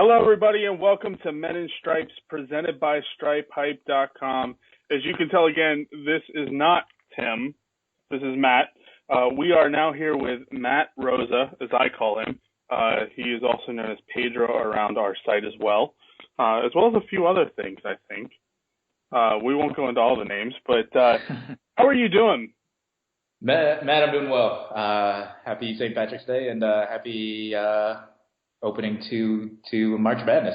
Hello, everybody, and welcome to Men in Stripes, presented by StripeHype.com. As you can tell, again, this is not Tim. This is Matt. We are now here with Matt Rosa, as I call him. He is also known as Pedro around our site as well as a few other things, I think. We won't go into all the names, but how are you doing? Matt, I'm doing well. Happy St. Patrick's Day and happy opening to March Madness.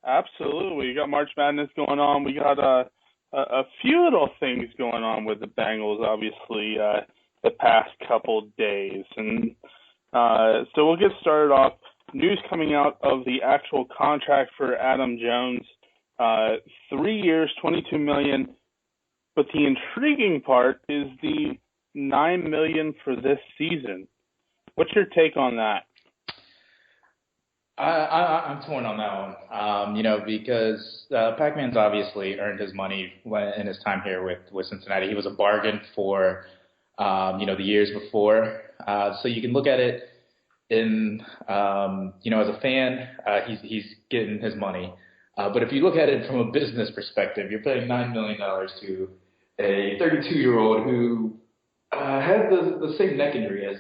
Absolutely. We got March Madness going on. We got a few little things going on with the Bengals, obviously, the past couple days. And so we'll get started off. News coming out of the actual contract for Adam Jones. 3 years, $22 million. But the intriguing part is the $9 million for this season. What's your take on that? I'm torn on that one, because Pac-Man's obviously earned his money in his time here with Cincinnati. He was a bargain for, the years before. So you can look at it in, as a fan, he's getting his money. But if you look at it from a business perspective, you're paying $9 million to a 32-year-old who had the same neck injury as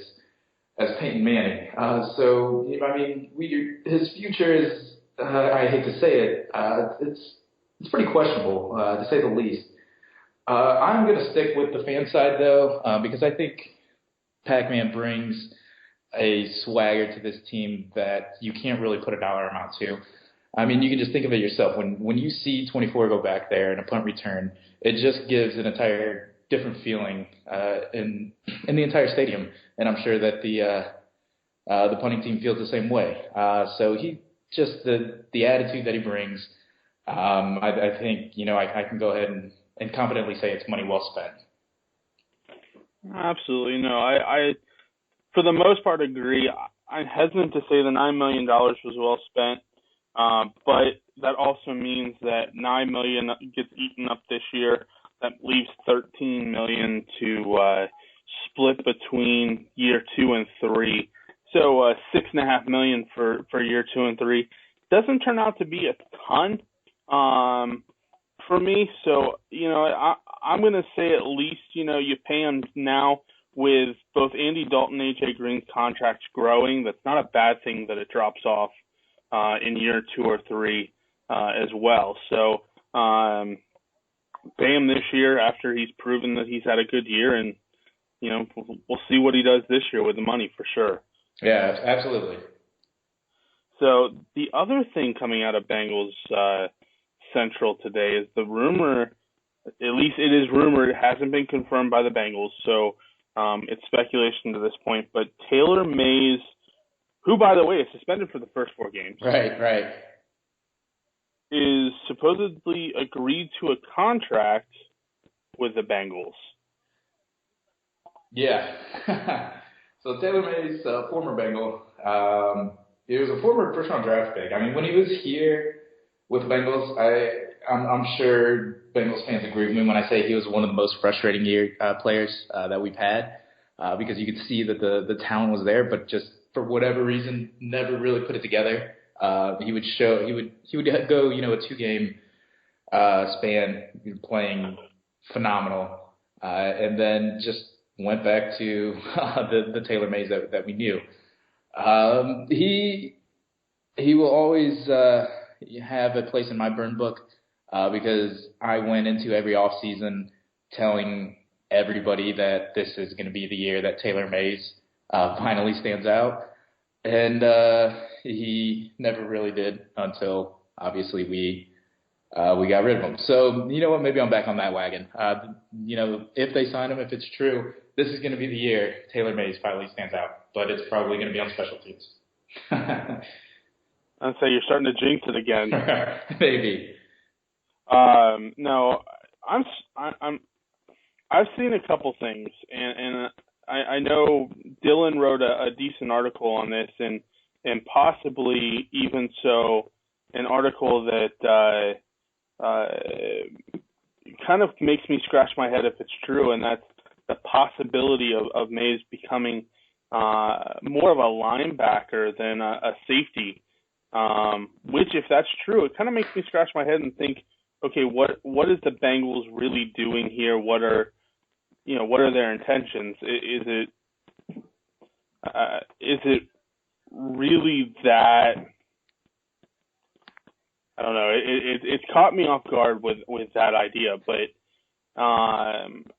Peyton Manning. His future is, I hate to say it, it's pretty questionable, to say the least. I'm going to stick with the fan side, though, because I think Pac-Man brings a swagger to this team that you can't really put a dollar amount to. I mean, you can just think of it yourself. When you see 24 go back there in a punt return, it just gives an entire different feeling in the entire stadium, and I'm sure that the punting team feels the same way. So he just the attitude that he brings, I think I can go ahead and confidently say it's money well spent. Absolutely, no. I for the most part agree. I'm hesitant to say the $9 million was well spent, but that also means that $9 million gets eaten up this year. That leaves $13 million to split between year 2 and 3. So $6.5 million for year 2 and 3 doesn't turn out to be a ton for me. So I'm going to say at least you pay him now with both Andy Dalton and AJ Green's contracts growing. That's not a bad thing that it drops off in year 2 or 3 as well. So. Pay him this year after he's proven that he's had a good year, and we'll see what he does this year with the money for sure. Yeah, absolutely. So the other thing coming out of Bengals Central today is the rumor, at least it is rumored, it hasn't been confirmed by the Bengals, so it's speculation to this point, but Taylor Mays, who, by the way, is suspended for the first 4 games. Right. Is supposedly agreed to a contract with the Bengals. Yeah. So Taylor Mays, former Bengal, he was a former first-round draft pick. I mean, when he was here with the Bengals, I'm sure Bengals fans agree with me when I say he was one of the most frustrating players that we've had, because you could see that the talent was there, but just for whatever reason, never really put it together. He would go, a 2-game span playing phenomenal, and then just went back to the Taylor Mays that we knew. He will always have a place in my burn book because I went into every offseason telling everybody that this is going to be the year that Taylor Mays finally stands out. And he never really did until, obviously, we got rid of him. So, you know what, maybe I'm back on that wagon. If they sign him, if it's true, this is going to be the year Taylor Mays finally stands out. But it's probably going to be on special teams. I'd say you're starting to jinx it again. Maybe. No, I've seen a couple things, and I know Dylan wrote a decent article on this, and possibly even so an article that kind of makes me scratch my head if it's true, and that's the possibility of Mays becoming more of a linebacker than a safety Which, if that's true, it kind of makes me scratch my head and think, okay, what is the Bengals really doing here? What are their intentions? Is it really that? I don't know. It's caught me off guard with that idea, but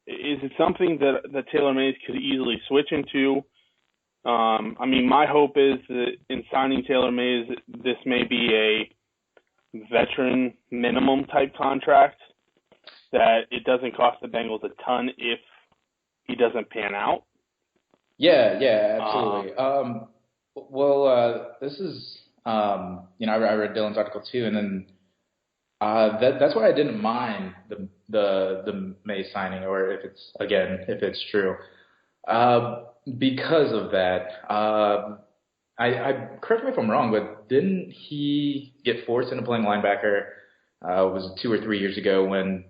is it something that TaylorMade could easily switch into? I mean, my hope is that in signing TaylorMade, this may be a veteran minimum type contract, that it doesn't cost the Bengals a ton if he doesn't pan out. Yeah, absolutely. This is, I read Dylan's article too, and then that's why I didn't mind the May signing, or if it's true, because of that. I correct me if I'm wrong, but didn't he get forced into playing linebacker? Was it 2 or 3 years ago when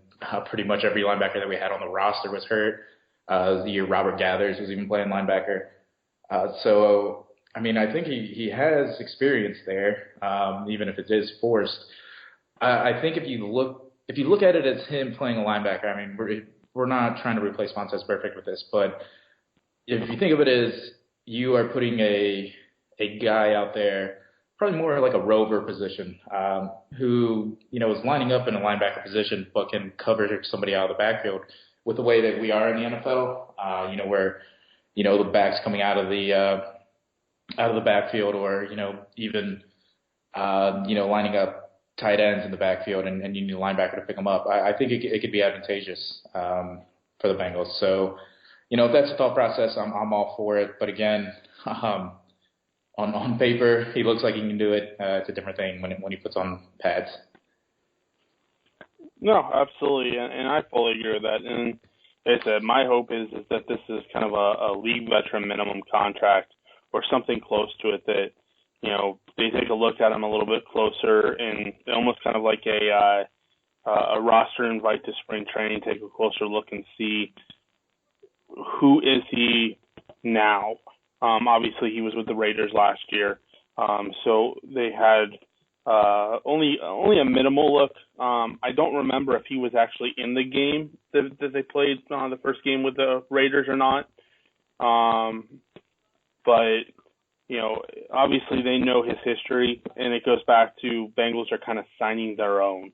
pretty much every linebacker that we had on the roster was hurt? It was the year Robert Gathers was even playing linebacker. So I mean, I think he has experience there, even if it is forced. I think if you look at it as him playing a linebacker, I mean, we're not trying to replace Montez Perfect with this, but if you think of it as you are putting a guy out there, probably more like a rover position, who is lining up in a linebacker position but can cover somebody out of the backfield, with the way that we are in the NFL, where the back's coming out of the backfield, or even lining up tight ends in the backfield, and you need a linebacker to pick them up. I think it could be advantageous for the Bengals. So, if that's the thought process, I'm all for it. But again, on paper, he looks like he can do it. It's a different thing when he puts on pads. No, absolutely, and I fully agree with that. And like I said, my hope is that this is kind of a league veteran minimum contract, or something close to it, that they take a look at him a little bit closer, and almost kind of like a roster invite to spring training, take a closer look and see who is he now. Obviously, he was with the Raiders last year, so they had only a minimal look. I don't remember if he was actually in the game that they played the first game with the Raiders or not. But obviously they know his history, and it goes back to Bengals are kind of signing their own.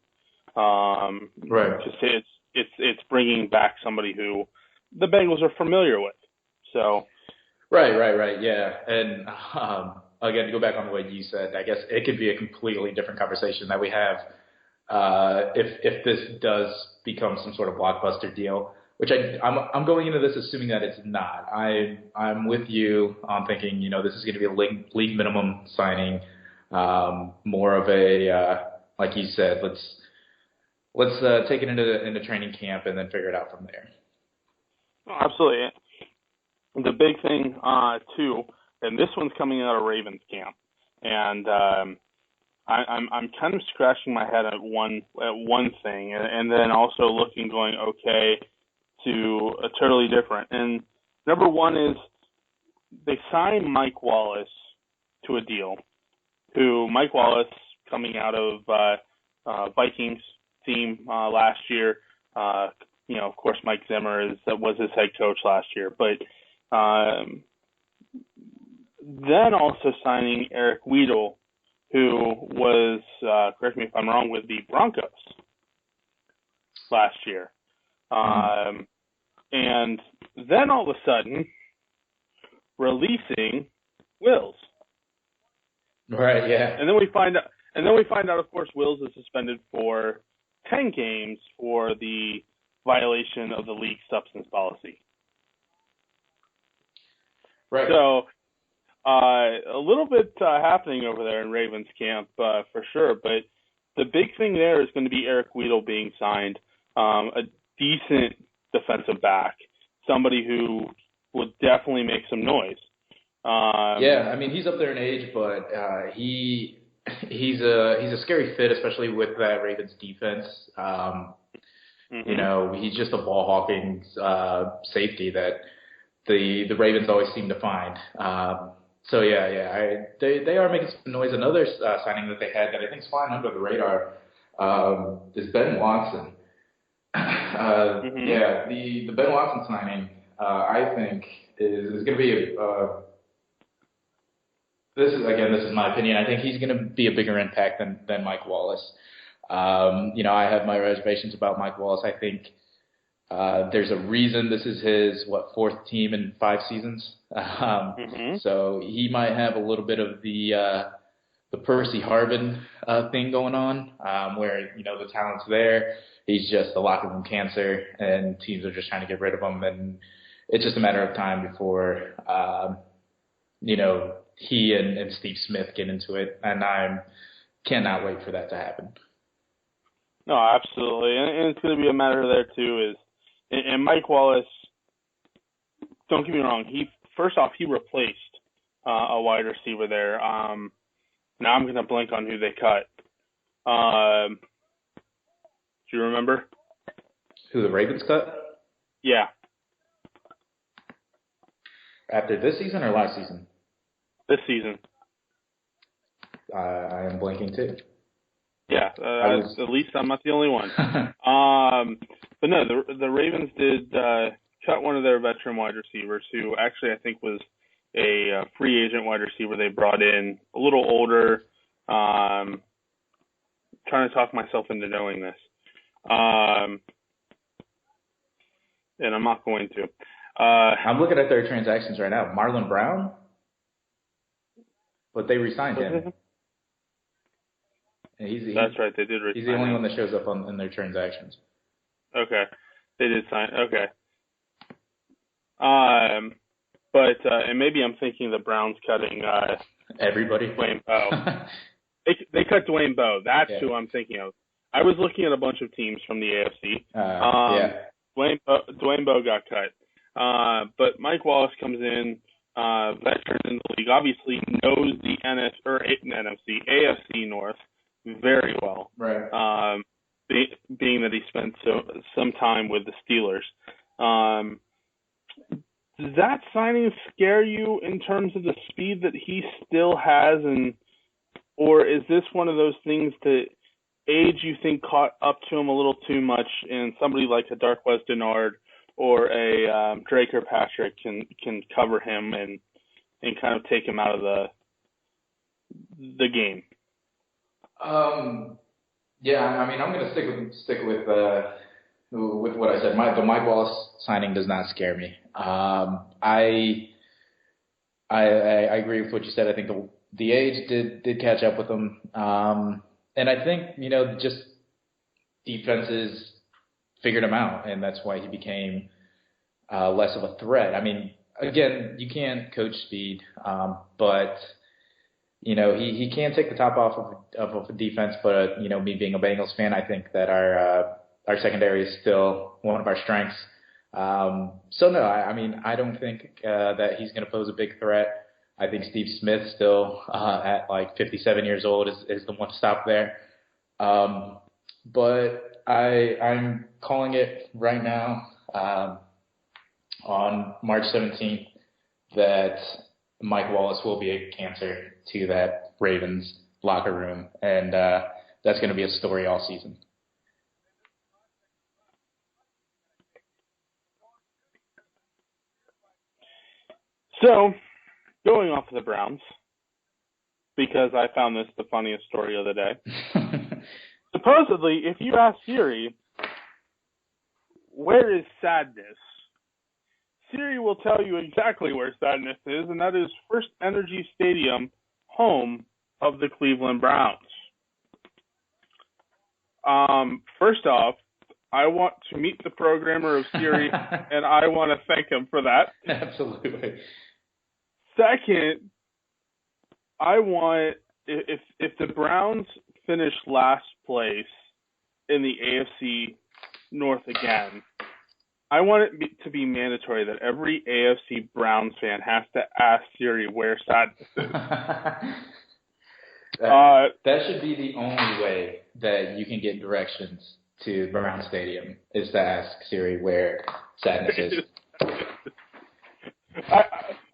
Right. Because it's bringing back somebody who the Bengals are familiar with. So. Right. Yeah. And again, to go back on what you said, I guess it could be a completely different conversation that we have if this does become some sort of blockbuster deal, which I'm going into this assuming that it's not. I'm with you on thinking, this is going to be a league minimum signing, more of a like you said, let's take it into training camp and then figure it out from there. Absolutely. The big thing too, and this one's coming out of Ravens camp, and I'm kind of scratching my head at one thing, and then also looking, going okay to a totally different. And number one is they signed Mike Wallace to a deal. Mike Wallace, coming out of Vikings team last year. Of course, Mike Zimmer was his head coach last year, but then also signing Eric Weedle, who was, correct me if I'm wrong, with the Broncos last year. And then all of a sudden, releasing Wills. Right, yeah. And then we find out, of course, Wills is suspended for 10 games for the violation of the league substance policy. Right. So, a little bit happening over there in Ravens camp for sure. But the big thing there is going to be Eric Weedle being signed, a decent defensive back, somebody who would definitely make some noise. Yeah, I mean, he's up there in age, but he's a scary fit, especially with that Ravens defense. He's just a ball hawking safety that the Ravens always seem to find. So they are making some noise. Another signing that they had that I think is flying under the radar is Ben Watson. Yeah, the Ben Watson signing I think is going to be this is my opinion. I think he's going to be a bigger impact than Mike Wallace. I have my reservations about Mike Wallace. I think there's a reason this is his fourth team in 5 seasons. So he might have a little bit of the Percy Harvin thing going on, where the talent's there. He's just a locker room cancer, and teams are just trying to get rid of him. And it's just a matter of time before he and Steve Smith get into it. And I cannot wait for that to happen. No, absolutely, and it's going to be a matter there too. And Mike Wallace, don't get me wrong. He replaced a wide receiver there. Now I'm going to blank on who they cut. Do you remember? Who the Ravens cut? Yeah. After this season or last season? This season. I am blanking too. Yeah, at least I'm not the only one. But no, the Ravens did cut one of their veteran wide receivers, who actually I think was a free agent wide receiver they brought in, a little older. Trying to talk myself into knowing this, and I'm not going to. I'm looking at their transactions right now. Marlon Brown, but they re-signed him. That's right, they did re-sign him. He's the only one that shows up in their transactions. Okay, they did sign. Okay. But and maybe I'm thinking the Browns cutting everybody. Dwayne Bowe. They cut Dwayne Bowe. That's who I'm thinking of. I was looking at a bunch of teams from the AFC. Dwayne Bowe got cut. But Mike Wallace comes in, veteran in the league, obviously knows the AFC North very well. Right. Being that he spent some time with the Steelers. Does that signing scare you in terms of the speed that he still has, or is this one of those things that age you think caught up to him a little too much, and somebody like a Darqueze Dennard or a Drake or Patrick can cover him and kind of take him out of the game? Yeah, I mean, I'm going to stick with what I said. The Mike Wallace signing does not scare me. I agree with what you said. I think the age did catch up with him, and I think just defenses figured him out, and that's why he became less of a threat. I mean, again, you can't coach speed, but he can take the top off of a defense. But me being a Bengals fan, I think that our secondary is still one of our strengths. So no, I mean, I don't think that he's going to pose a big threat. I think Steve Smith still at like 57 years old is the one to stop there. But I'm calling it right now on March 17th that Mike Wallace will be a cancer to that Ravens locker room, and that's going to be a story all season. So, going off of the Browns, because I found this the funniest story of the day. Supposedly, if you ask Siri, where is sadness? Siri will tell you exactly where sadness is, and that is First Energy Stadium, home of the Cleveland Browns. First off, I want to meet the programmer of Siri, and I want to thank him for that. Absolutely. Second, I want, if the Browns finish last place in the AFC North again, I want it to be mandatory that every AFC Browns fan has to ask Siri where sadness is. That should be the only way that you can get directions to Brown Stadium, is to ask Siri where sadness is.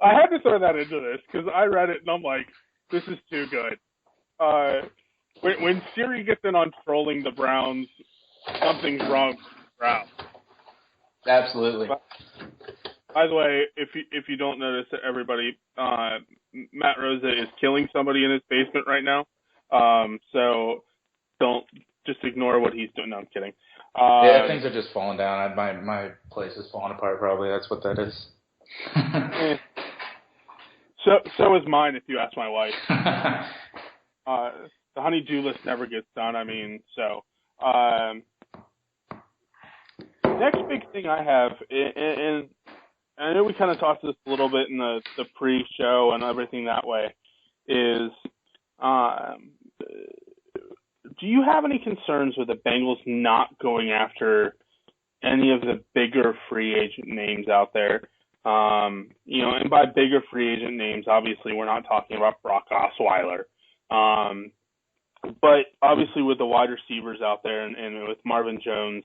I had to throw that into this because I read it and I'm like, this is too good. When Siri gets in on trolling the Browns, something's wrong with the Browns. Absolutely. By the way, if you don't notice, everybody, Matt Rosa is killing somebody in his basement right now. So don't just ignore what he's doing. No, I'm kidding. Yeah, things are just falling down. My place is falling apart. Probably that's what that is. So is mine. If you ask my wife, the honey-do list never gets done. I mean, so next big thing I have, and I know we kind of talked this a little bit in the pre-show and everything that way, is do you have any concerns with the Bengals not going after any of the bigger free agent names out there? And by bigger free agent names, obviously we're not talking about Brock Osweiler. But obviously with the wide receivers out there and with Marvin Jones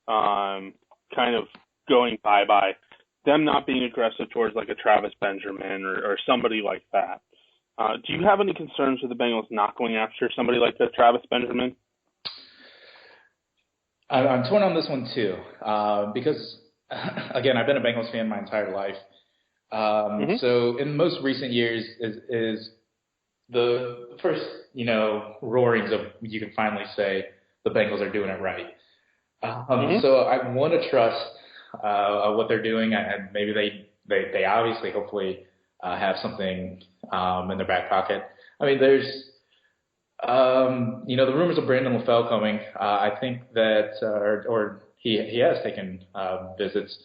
kind of going bye-bye, them not being aggressive towards like a Travis Benjamin or somebody like that. Do you have any concerns with the Bengals not going after somebody like the Travis Benjamin? I'm torn on this one too, because again, I've been a Bengals fan my entire life. So in most recent years is the first, roarings of you can finally say the Bengals are doing it right. So I want to trust what they're doing, and maybe they obviously, hopefully, have something in their back pocket. I mean, there's, the rumors of Brandon LaFell coming. I think that, or he has taken visits.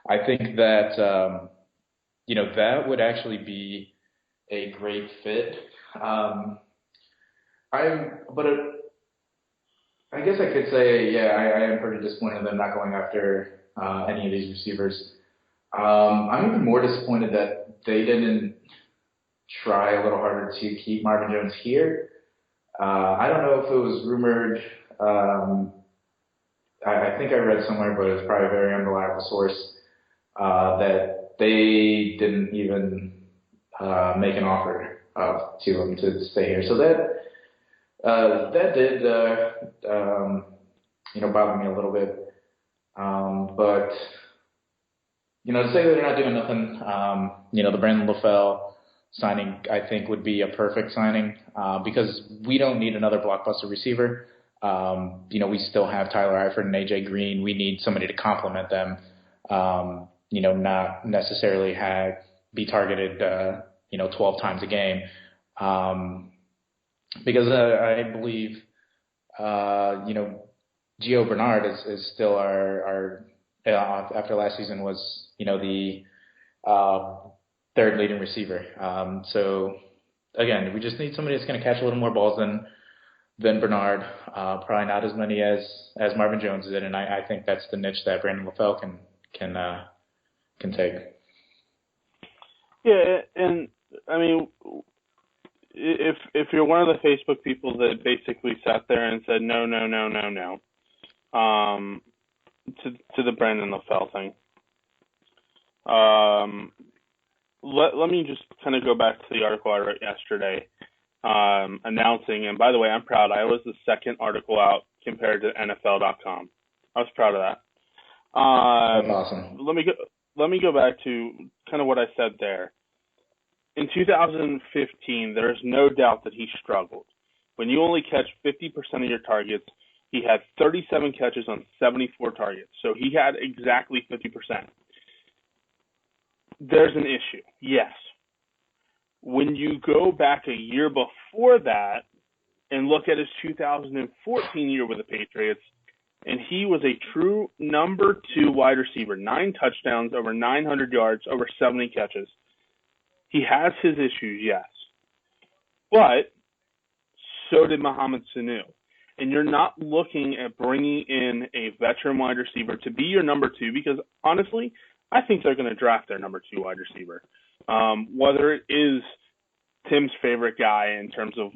I think that, that would actually be a great fit. I guess I could say, I am pretty disappointed in them not going after any of these receivers. I'm even more disappointed that they didn't try a little harder to keep Marvin Jones here. I don't know if it was rumored. I think I read somewhere, but it's probably a very unreliable source, that they didn't even make an offer to him to stay here. So that did bother me a little bit. But to say that they're not doing nothing, the Brandon LaFell signing, I think, would be a perfect signing because we don't need another blockbuster receiver. We still have Tyler Eifert and AJ Green. We need somebody to complement them, not necessarily be targeted, 12 times a game. Because I believe, Gio Bernard is still our after last season was, the third leading receiver. So again, we just need somebody that's going to catch a little more balls than Bernard. Probably not as many as Marvin Jones did, and I think that's the niche that Brandon LaFell can take. Yeah, and I mean, if you're one of the Facebook people that basically sat there and said no, to the Brandon LaFell thing, let me just kind of go back to the article I wrote yesterday, announcing, and by the way, I'm proud. I was the second article out compared to NFL.com. I was proud of that. That's awesome. Let me go back to kind of what I said there. In 2015, there's no doubt that he struggled. When you only catch 50% of your targets, he had 37 catches on 74 targets. So he had exactly 50%. There's an issue, yes. When you go back a year before that and look at his 2014 year with the Patriots, and he was a true number 2 wide receiver, 9 touchdowns, over 900 yards, over 70 catches. He has his issues, yes. But so did Mohamed Sanu. And you're not looking at bringing in a veteran wide receiver to be your number 2 because, honestly, I think they're going to draft their number 2 wide receiver. Whether it is Tim's favorite guy in terms of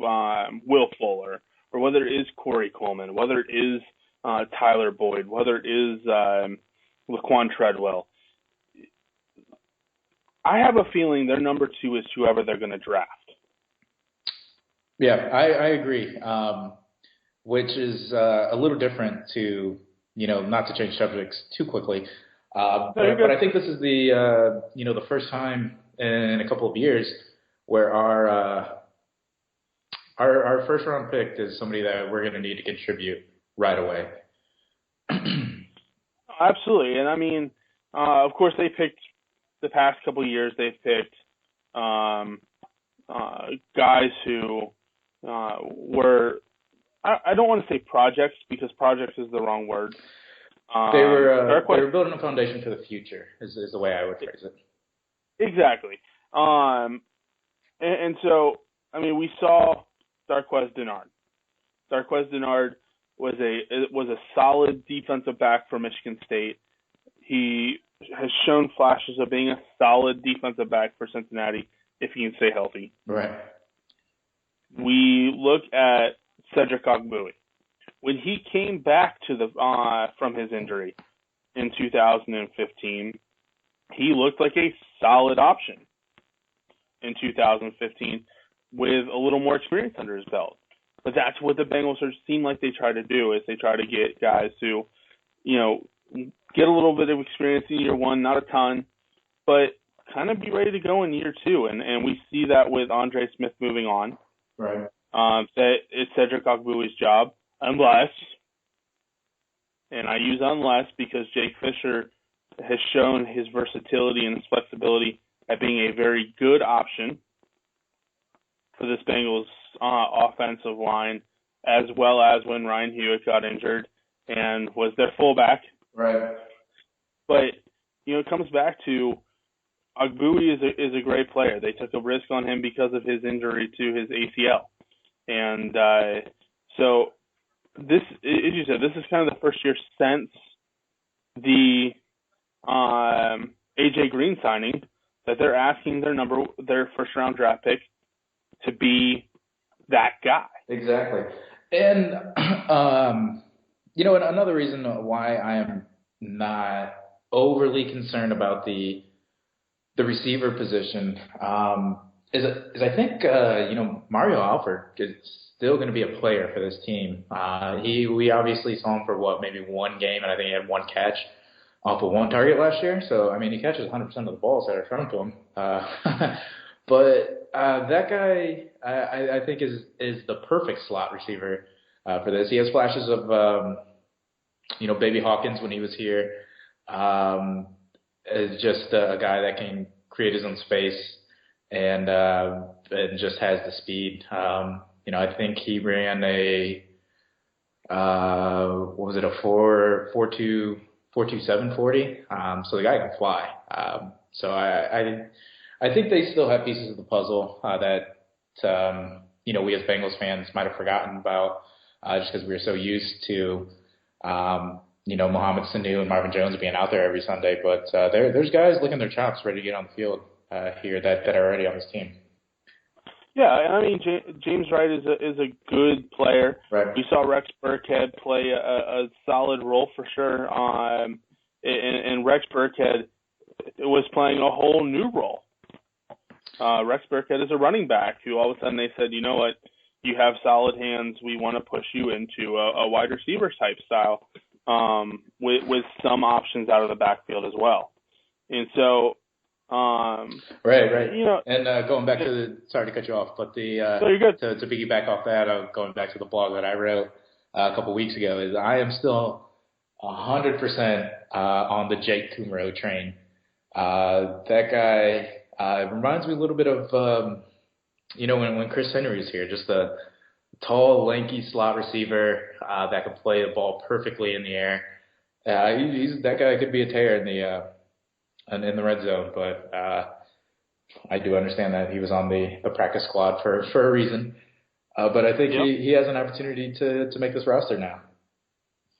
Will Fuller, or whether it is Corey Coleman, whether it is Tyler Boyd, whether it is Laquan Treadwell. I have a feeling their number 2 is whoever they're going to draft. Yeah, I agree. Which is a little different to, not to change subjects too quickly. But I think this is the first time in a couple of years where our first round pick is somebody that we're going to need to contribute right away. Absolutely. And I mean, of course, they picked the past couple of years, they've picked guys who were, I don't want to say projects because projects is the wrong word. They were building a foundation for the future is the way I would phrase it. Exactly. And so, I mean, we saw Darqueze Dennard. Darqueze Dennard was a solid defensive back for Michigan State. He has shown flashes of being a solid defensive back for Cincinnati if he can stay healthy. Right. We look at Cedric Ogbuehi. When he came back to from his injury in 2015, he looked like a solid option in 2015 with a little more experience under his belt. But that's what the Bengals seem like they try to do, is they try to get guys who, get a little bit of experience in year one, not a ton, but kind of be ready to go in year two. And we see that with Andre Smith moving on. Right. That it's Cedric Ogbuehi's job, unless, and I use unless because Jake Fisher has shown his versatility and his flexibility at being a very good option for this Bengals offensive line, as well as when Ryan Hewitt got injured and was their fullback. Right. But, it comes back to Ogbuehi is a great player. They took a risk on him because of his injury to his ACL. And so this, as you said, this is kind of the first year since the A.J. Green signing that they're asking their first-round draft pick to be that guy. Exactly. And, another reason why I am not overly concerned about the receiver position is I think, Mario Alford is still going to be a player for this team. We obviously saw him for maybe one game, and I think he had one catch off of one target last year. So, I mean, he catches 100% of the balls that are thrown to him. But that guy, I think, is the perfect slot receiver for this. He has flashes of, Baby Hawkins when he was here. Is just a guy that can create his own space and just has the speed. I think he ran a 4.27 40. So the guy can fly. So I think they still have pieces of the puzzle that we as Bengals fans might have forgotten about just because we were so used to Mohamed Sanu and Marvin Jones being out there every Sunday. But there's guys licking their chops ready to get on the field here that are already on this team. Yeah, I mean, James Wright is a good player. Right. We saw Rex Burkhead play a solid role for sure. And Rex Burkhead was playing a whole new role. Rex Burkhead is a running back who all of a sudden they said, you know what, you have solid hands. We want to push you into a wide receiver type style with some options out of the backfield as well. And so, right. And going back to sorry to cut you off, but you're good. To piggyback off that, going back to the blog that I wrote a couple weeks ago, is I am still 100% on the Jake Kumro train. That guy reminds me a little bit of when Chris Henry was here, just a tall, lanky slot receiver that can play the ball perfectly in the air. That guy could be a tear in the red zone, but I do understand that he was on the practice squad for a reason. But I think he has an opportunity to make this roster now.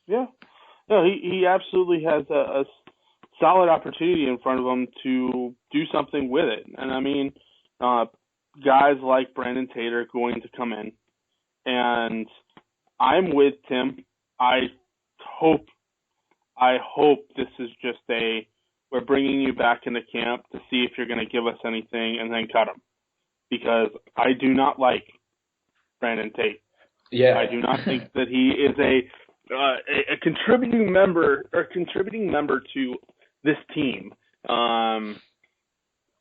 Yeah. No, he absolutely has a solid opportunity in front of him to do something with it. And I mean, guys like Brandon Tate are going to come in. And I'm with Tim. I hope this is just a we're bringing you back into camp to see if you're going to give us anything, and then cut him. Because I do not like Brandon Tate. Yeah. I do not think that he is a contributing member to this team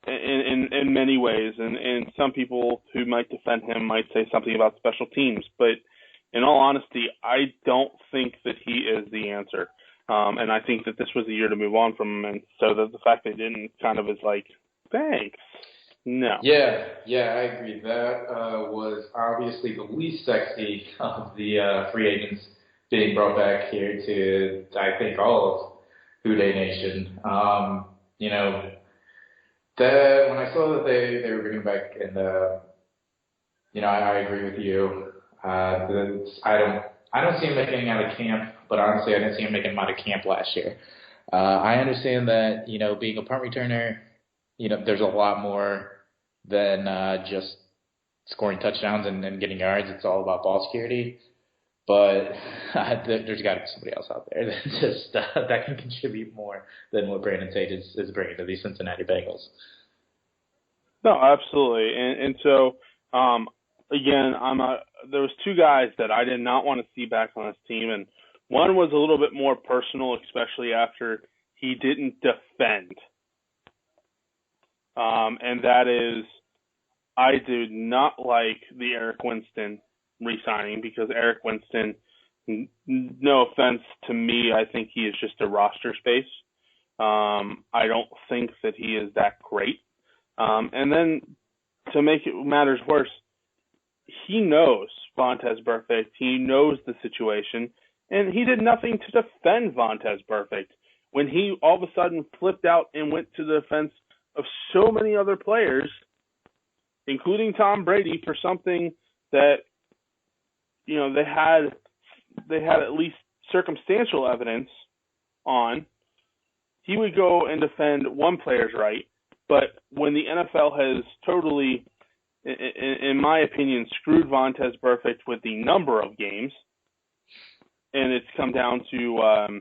in many ways. And some people who might defend him might say something about special teams. But in all honesty, I don't think that he is the answer. And I think that this was a year to move on from him. And so the fact they didn't kind of is like, thanks. No. Yeah, I agree. That was obviously the least sexy of the free agents being brought back here to, I think, all of Who Dey Nation. That when I saw that they were bringing back, and I agree with you. I don't see him making out of camp, but honestly, I didn't see him making him out of camp last year. I understand that being a punt returner, there's a lot more than just scoring touchdowns and getting yards. It's all about ball security. But there's got to be somebody else out there that just that can contribute more than what Brandon Tate is bringing to these Cincinnati Bengals. No, absolutely. And so, again, there was two guys that I did not want to see back on this team, and one was a little bit more personal, especially after he didn't defend. And that is, I do not like the Eric Winston re-signing, because Eric Winston, no offense to me, I think he is just a roster space. I don't think that he is that great. And then to make it matters worse, he knows Vontaze Burfict. He knows the situation, and he did nothing to defend Vontaze Burfict when he all of a sudden flipped out and went to the defense of so many other players, including Tom Brady, for something that they had at least circumstantial evidence on. He would go and defend one player's right, but when the NFL has totally, in my opinion, screwed Vontaze Burfict with the number of games, and it's come down to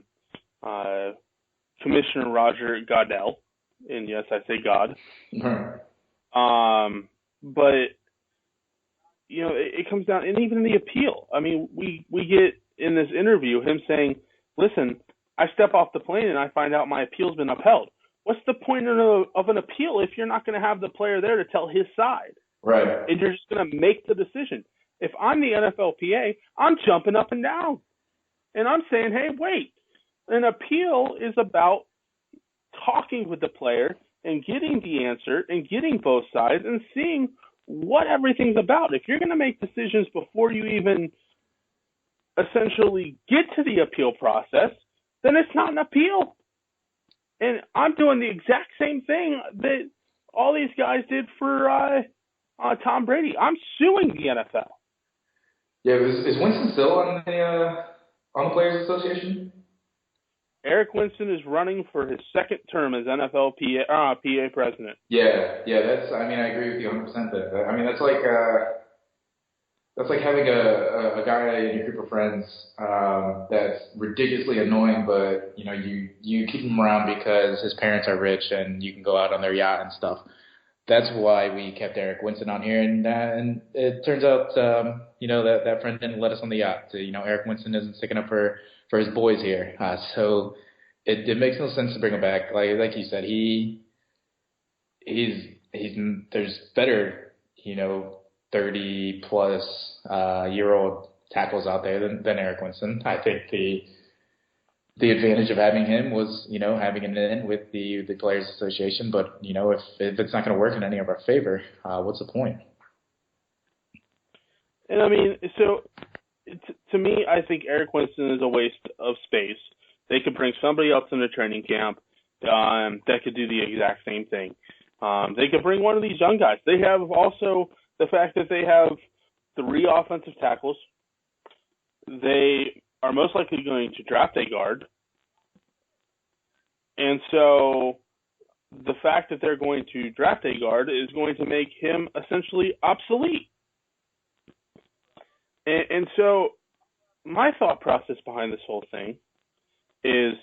Commissioner Roger Goodell, and yes, I say God. Mm-hmm. But it comes down, and even the appeal. I mean, we get in this interview him saying, "Listen, I step off the plane and I find out my appeal's been upheld." What's the point of an appeal if you're not going to have the player there to tell his side? Right. And you're just going to make the decision. If I'm the NFLPA, I'm jumping up and down. And I'm saying, hey, wait. An appeal is about talking with the player and getting the answer and getting both sides and seeing what everything's about. If you're going to make decisions before you even essentially get to the appeal process, then it's not an appeal. And I'm doing the exact same thing that all these guys did for Tom Brady. I'm suing the NFL. Yeah, is Winston still on the Players Association? Eric Winston is running for his second term as NFL PA president. Yeah, that's. I mean, I agree with you 100% there. I mean, that's like having a guy in your group of friends that's ridiculously annoying, but you keep him around because his parents are rich and you can go out on their yacht and stuff. That's why we kept Eric Winston on here, and it turns out that friend didn't let us on the yacht. Eric Winston isn't sticking up for his boys here, so it makes no sense to bring him back. Like you said, he's there's better 30-plus year old tackles out there than Eric Winston. I think the advantage of having him was having an in with the Players Association. But if it's not going to work in any of our favor, what's the point? And I mean, so to me, I think Eric Winston is a waste of space. They could bring somebody else into training camp that could do the exact same thing. They could bring one of these young guys. They have also the fact that they have 3 offensive tackles. They are most likely going to draft a guard. And so the fact that they're going to draft a guard is going to make him essentially obsolete. And so my thought process behind this whole thing is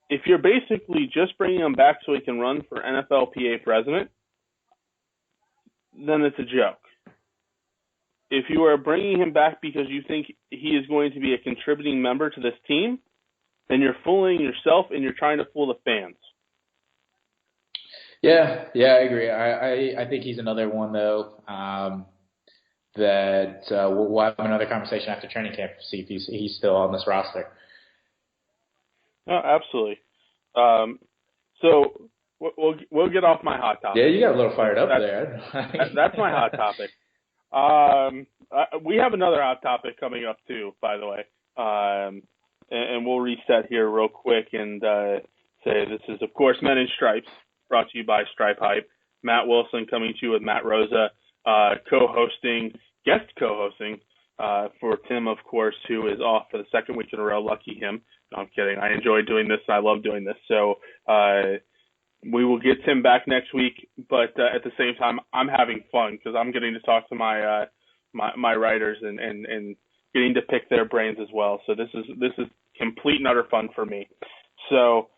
If you're basically just bringing him back so he can run for NFLPA president, then it's a joke. If you are bringing him back because you think he is going to be a contributing member to this team, then you're fooling yourself and you're trying to fool the fans. Yeah, I agree. I think he's another one, though, that we'll have another conversation after training camp to see if he's still on this roster. Oh, absolutely. So we'll get off my hot topic. Yeah, you got a little fired up there. That's my hot topic. We have another hot topic coming up too, by the way. And we'll reset here real quick and say this is, of course, Men in Stripes, brought to you by Stripe Hype. Matt Wilson coming to you with Matt Rosa, guest co-hosting for Tim, of course, who is off for the second week in a row. Lucky him. No, I'm kidding. I enjoy doing this. I love doing this. So we will get Tim back next week, but at the same time, I'm having fun because I'm getting to talk to my writers and getting to pick their brains as well. So this is complete and utter fun for me. So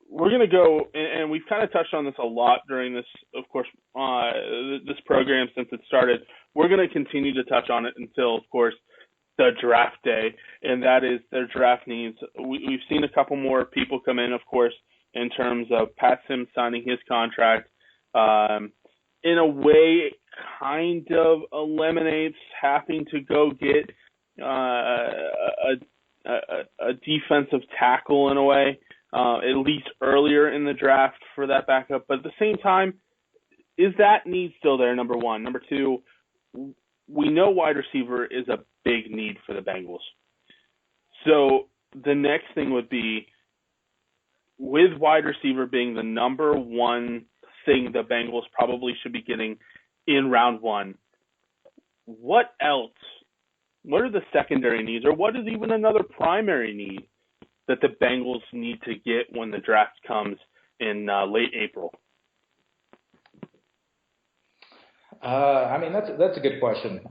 we're going to go, and we've kind of touched on this a lot during this, of course, this program since it started. We're going to continue to touch on it until, of course, the draft day, and that is their draft needs. We've seen a couple more people come in, of course, in terms of Pat Sims signing his contract. In a way, it kind of eliminates having to go get a defensive tackle in a way, at least earlier in the draft for that backup. But at the same time, is that need still there, number one? Number two, we know wide receiver is a big need for the Bengals. So the next thing would be, with wide receiver being the number one thing the Bengals probably should be getting in round one, what else? What are the secondary needs, or what is even another primary need that the Bengals need to get when the draft comes in late April? I mean, that's a good question.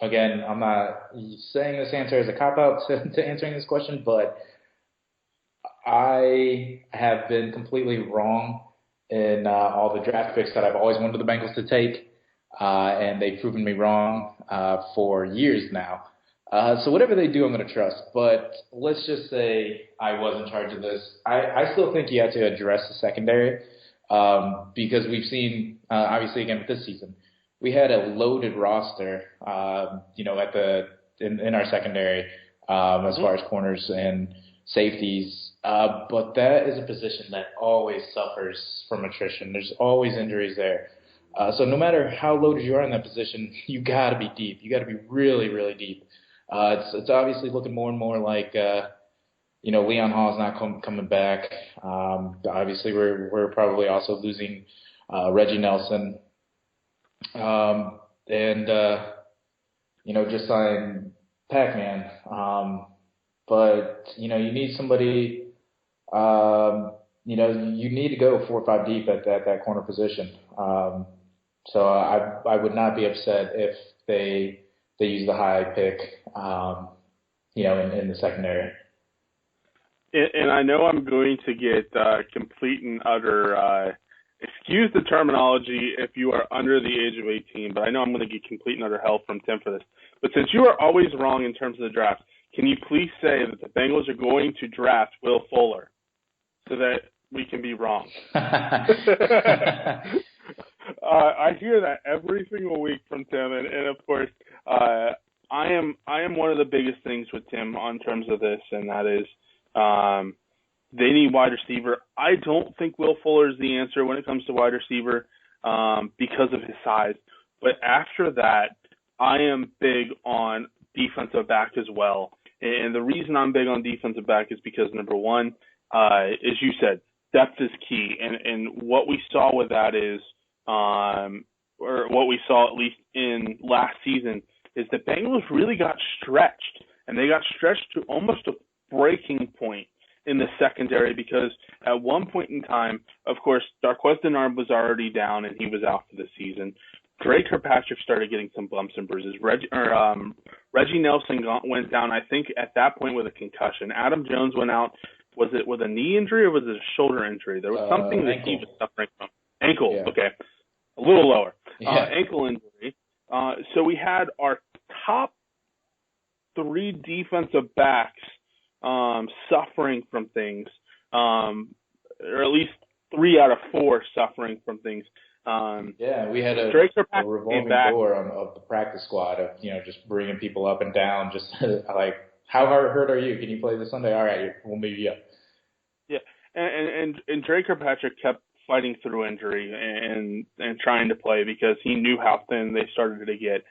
Again, I'm not saying this answer as a cop-out to answering this question, but I have been completely wrong in all the draft picks that I've always wanted the Bengals to take, and they've proven me wrong for years now. So whatever they do, I'm going to trust. But let's just say I was in charge of this. I still think you have to address the secondary because we've seen, obviously, again, with this season, we had a loaded roster, in our secondary as far as corners and safeties. But that is a position that always suffers from attrition. There's always injuries there. So no matter how loaded you are in that position, you got to be deep. You got to be really, really deep. It's obviously looking more and more like, Leon Hall's not coming back. Obviously, we're probably also losing Reggie Nelson. Just signed Pac-Man. But, you need somebody, you need to go 4 or 5 deep at that corner position. So I would not be upset if they use the high pick, in the secondary. And I know I'm going to get complete and utter, excuse the terminology if you are under the age of 18, but I know I'm going to get complete and utter hell from Tim for this. But since you are always wrong in terms of the draft, can you please say that the Bengals are going to draft Will Fuller so that we can be wrong? I hear that every single week from Tim, and of course, I am one of the biggest things with Tim on terms of this, and that is they need wide receiver. I don't think Will Fuller is the answer when it comes to wide receiver because of his size. But after that, I am big on defensive back as well. And the reason I'm big on defensive back is because, number one, as you said, depth is key. And what we saw with that is, or what we saw at least in last season, is the Bengals really got stretched. And they got stretched to almost a breaking point in the secondary because at one point in time, of course, Darqueze Dennard was already down and he was out for the season. Dre Kirkpatrick started getting some bumps and bruises. Reggie Nelson went down, I think, at that point with a concussion. Adam Jones went out. Was it with a knee injury or was it a shoulder injury? There was something that he was suffering from. Ankle, yeah. okay. A little lower. Yeah. Ankle injury. So we had our top 3 defensive backs suffering from things, or at least 3 out of 4 suffering from things. We had a revolving door of the practice squad of, just bringing people up and down, just like, how hurt are you? Can you play this Sunday? All right, we'll move you up. Yeah, and Drake Kirkpatrick kept fighting through injury and trying to play because he knew how thin they started to get.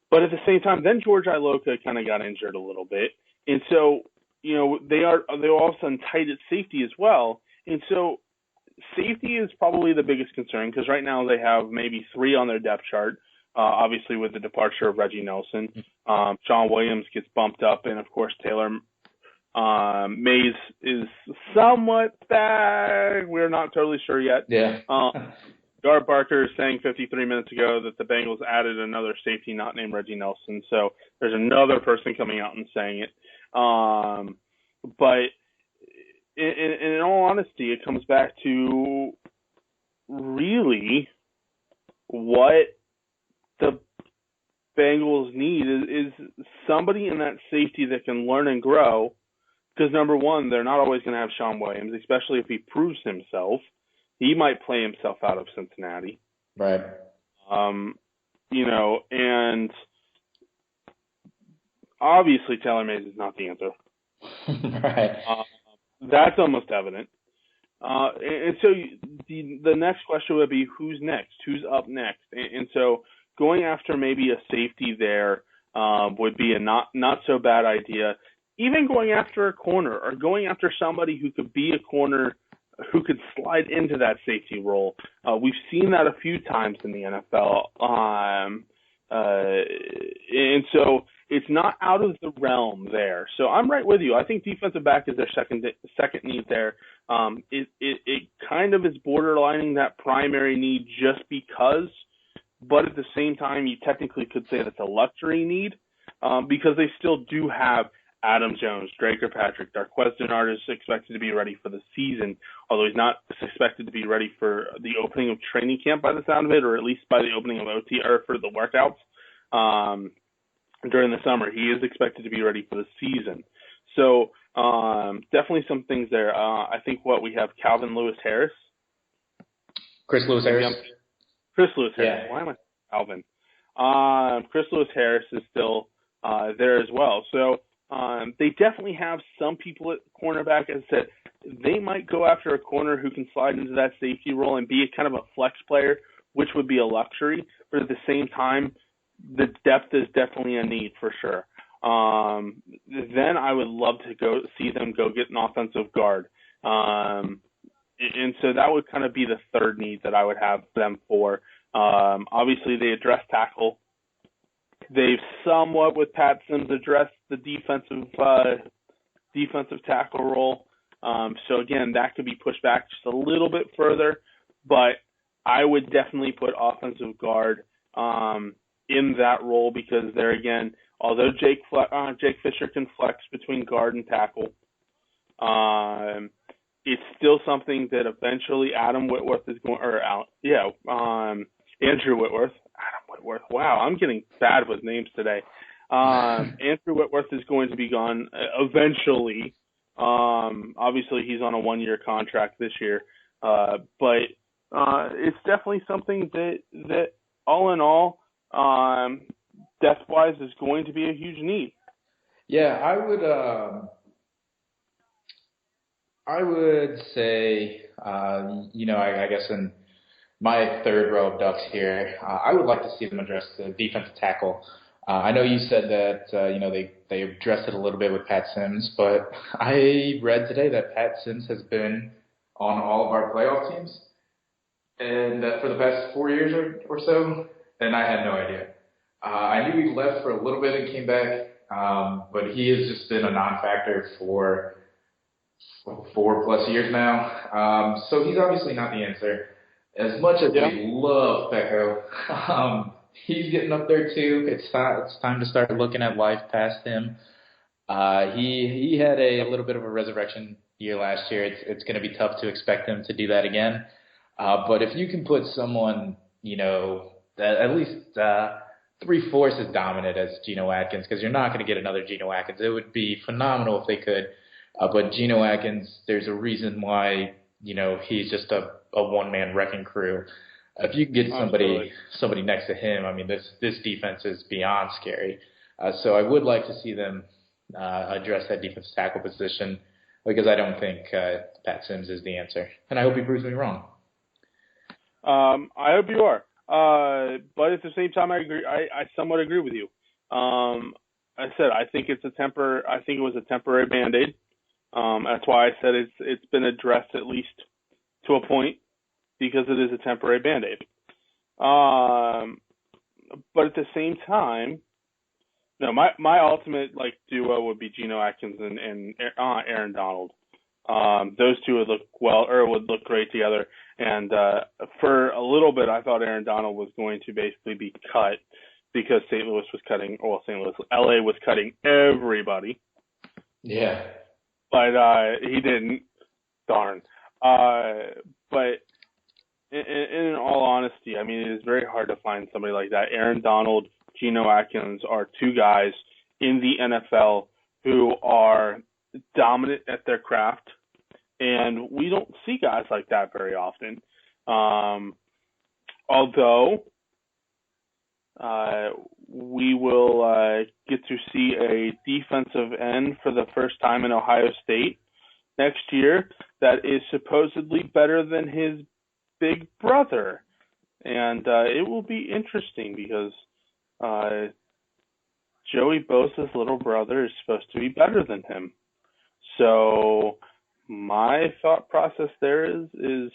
But at the same time, then George Iloka kind of got injured a little bit, and so they're all of a sudden tight at safety as well, and so safety is probably the biggest concern because right now they have maybe 3 on their depth chart. Obviously, with the departure of Reggie Nelson, Sean Williams gets bumped up, and of course Taylor Mays is somewhat back. We're not totally sure yet. Yeah. Garrett Barker is saying 53 minutes ago that the Bengals added another safety not named Reggie Nelson. So there's another person coming out and saying it. But in all honesty, it comes back to really what the Bengals need is somebody in that safety that can learn and grow. Because, number one, they're not always going to have Sean Williams, especially if he proves himself. He might play himself out of Cincinnati. Right. And obviously Taylor Mays is not the answer. Right. That's almost evident. And so the next question would be, who's next? Who's up next? And so going after maybe a safety there would be a not so bad idea. Even going after a corner or going after somebody who could be a corner who could slide into that safety role. We've seen that a few times in the NFL. And so it's not out of the realm there. So I'm right with you. I think defensive back is their second need there. It kind of is borderlining that primary need just because, but at the same time, you technically could say that's a luxury need because they still do have Adam Jones, Drake Kirkpatrick, Darqueze Dennard is expected to be ready for the season, although he's not expected to be ready for the opening of training camp by the sound of it, or at least by the opening of OT or for the workouts during the summer. He is expected to be ready for the season. So definitely some things there. I think we have Calvin Lewis-Harris. Chris Lewis-Harris. Chris Lewis-Harris. Yeah. Why am I Calvin? Chris Lewis-Harris is still there as well. So they definitely have some people at cornerback. As I said, they might go after a corner who can slide into that safety role and be a kind of a flex player, which would be a luxury. But at the same time, the depth is definitely a need for sure. Then I would love to go see them go get an offensive guard. And so that would kind of be the third need that I would have them for. Obviously, they address tackle. They've somewhat, with Pat Sims, addressed the defensive tackle role. So, again, that could be pushed back just a little bit further. But I would definitely put offensive guard in that role because there, again, although Jake Fisher can flex between guard and tackle, it's still something that eventually Andrew Whitworth. Adam Whitworth. Wow, I'm getting bad with names today. Andrew Whitworth is going to be gone eventually. Obviously, he's on a 1-year contract this year. But it's definitely something that all in all, depth-wise, is going to be a huge need. Yeah, I would say, I guess in my third row of ducks here, I would like to see them address the defensive tackle. I know you said that, they addressed it a little bit with Pat Sims, but I read today that Pat Sims has been on all of our playoff teams and for the past 4 years or so, and I had no idea. I knew he left for a little bit and came back, but he has just been a non-factor for 4+ years now. So he's obviously not the answer. As much as we love Pecco, he's getting up there too. It's time to start looking at life past him. He had a little bit of a resurrection year last year. It's going to be tough to expect him to do that again. But if you can put someone, that at least 3/4 as dominant as Geno Atkins, because you're not going to get another Geno Atkins. It would be phenomenal if they could. But Geno Atkins, there's a reason why, he's just a one-man wrecking crew. If you can get somebody next to him, I mean, this defense is beyond scary. So I would like to see them address that defensive tackle position, because I don't think Pat Sims is the answer. And I hope he proves me wrong. I hope you are. But at the same time, I agree. I somewhat agree with you. I said I think it was a temporary Band-Aid. That's why I said it's been addressed at least to a point, because it is a temporary Band-Aid. But at the same time, my ultimate duo would be Geno Atkins and Aaron Donald. Those two would look great together. And for a little bit, I thought Aaron Donald was going to basically be cut because LA was cutting everybody. Yeah. But he didn't. Darn. But in all honesty, I mean, it is very hard to find somebody like that. Aaron Donald, Geno Atkins are two guys in the NFL who are dominant at their craft, and we don't see guys like that very often. Although we will get to see a defensive end for the first time in Ohio State next year that is supposedly better than his big brother. And it will be interesting because Joey Bosa's little brother is supposed to be better than him. So my thought process there is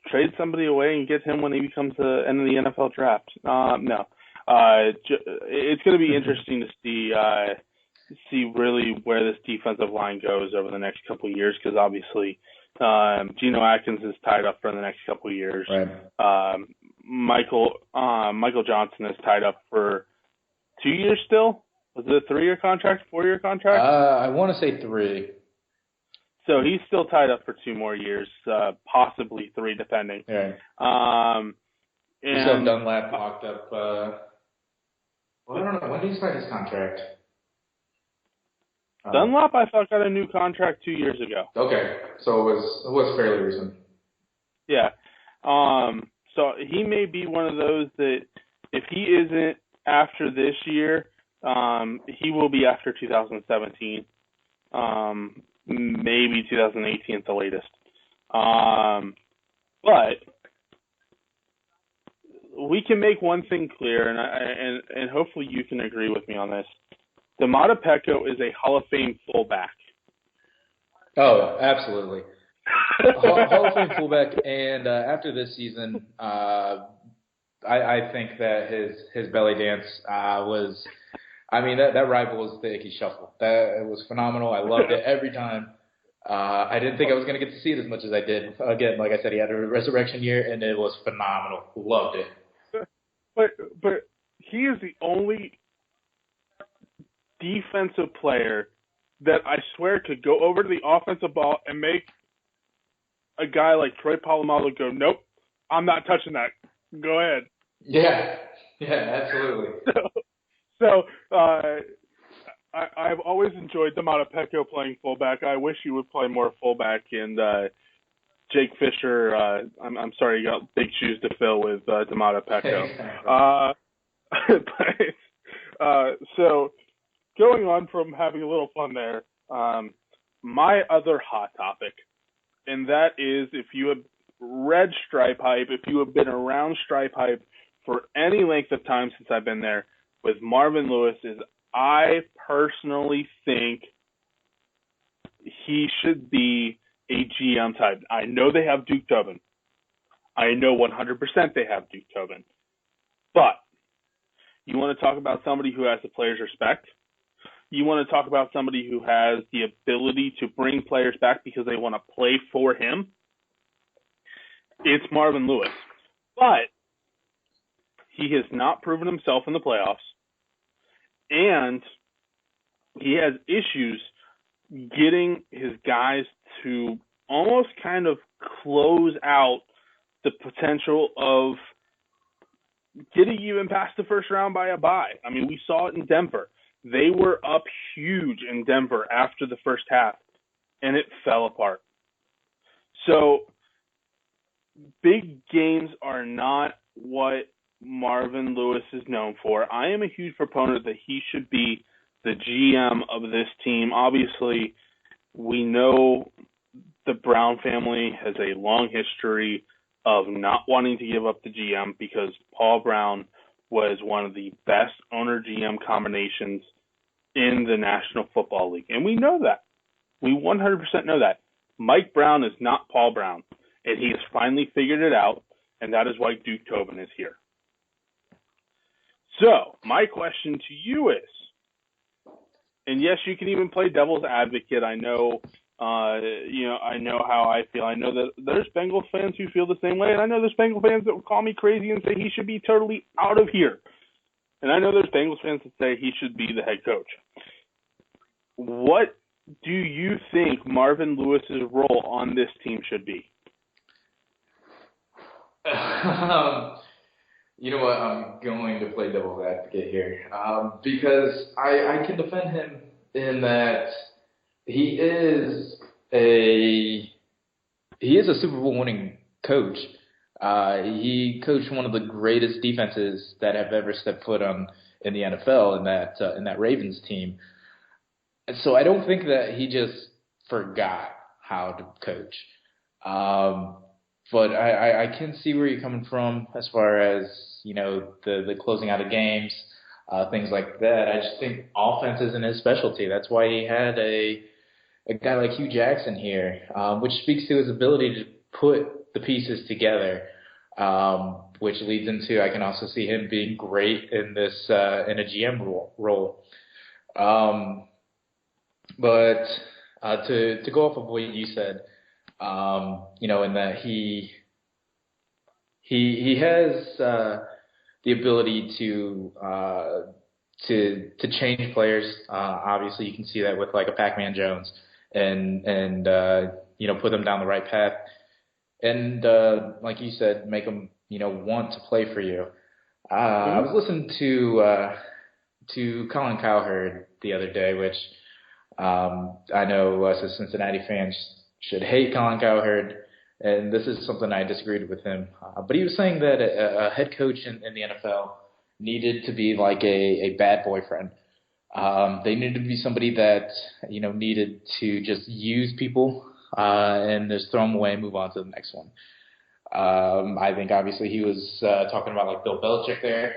trade somebody away and get him when he becomes the end of the NFL draft. No. It's going to be interesting to see really where this defensive line goes over the next couple of years, because obviously Geno Atkins is tied up for the next couple of years. Right. Michael Johnson is tied up for 2 years still. Was it a 3-year contract, 4-year contract? I want to say 3. So he's still tied up for 2 more years, possibly 3, depending. Yeah. And so Dunlap locked up. I don't know. When did he sign his contract? Dunlap, I thought, got a new contract 2 years ago. Okay, so it was fairly recent. Yeah. So he may be one of those that if he isn't after this year, he will be after 2017. Maybe 2018 at the latest. But we can make one thing clear, and hopefully you can agree with me on this. Domata Peko is a Hall of Fame fullback. Oh, absolutely. Hall of Fame fullback, and after this season, I think that his belly dance was, I mean, that rival was the Icky Shuffle. It was phenomenal. I loved it every time. I didn't think I was going to get to see it as much as I did. Again, like I said, he had a resurrection year, and it was phenomenal. Loved it. But he is the only defensive player that I swear could go over to the offensive ball and make a guy like Troy Polamalu go, nope, I'm not touching that. Go ahead. Yeah, absolutely. So I've always enjoyed Domata Peko playing fullback. I wish he would play more fullback. And Jake Fisher, I'm sorry, you got big shoes to fill with Domata Peko. So going on from having a little fun there, my other hot topic, and that is if you have read Stripe Hype, if you have been around Stripe Hype for any length of time since I've been there, with Marvin Lewis, is I personally think he should be a GM type. I know they have Duke Tobin. I know 100% they have Duke Tobin. But you want to talk about somebody who has the players' respect? You want to talk about somebody who has the ability to bring players back because they want to play for him? It's Marvin Lewis. But he has not proven himself in the playoffs, and he has issues getting his guys to almost kind of close out the potential of getting even past the first round by a bye. I mean, we saw it in Denver. They were up huge in Denver after the first half, and it fell apart. So big games are not what Marvin Lewis is known for. I am a huge proponent that he should be the GM of this team. Obviously, we know the Brown family has a long history of not wanting to give up the GM because Paul Brown was one of the best owner-GM combinations in the National Football League. And we know that. We 100% know that. Mike Brown is not Paul Brown, and he has finally figured it out, and that is why Duke Tobin is here. So, my question to you is, and yes, you can even play devil's advocate. I know, I know how I feel. I know that there's Bengals fans who feel the same way, and I know there's Bengals fans that will call me crazy and say he should be totally out of here. And I know there's Bengals fans that say he should be the head coach. What do you think Marvin Lewis's role on this team should be? You know what? I'm going to play devil's advocate here because I can defend him in that he is a Super Bowl winning coach. He coached one of the greatest defenses that have ever stepped foot in the NFL in that Ravens team. And so I don't think that he just forgot how to coach. But I can see where you're coming from as far as, the closing out of games, things like that. I just think offense isn't his specialty. That's why he had a guy like Hugh Jackson here, which speaks to his ability to put the pieces together, which leads into I can also see him being great in this in a GM role. But to go off of what you said, in that he has the ability to change players. Obviously, you can see that with like a Pac-Man Jones, and put them down the right path, and like you said, make them want to play for you. I was listening to Colin Cowherd the other day, which I know us as Cincinnati fans should hate Colin Cowherd, and this is something I disagreed with him. But he was saying that a head coach in the NFL needed to be like a bad boyfriend. They needed to be somebody that, needed to just use people and just throw them away and move on to the next one. I think obviously he was talking about like Bill Belichick there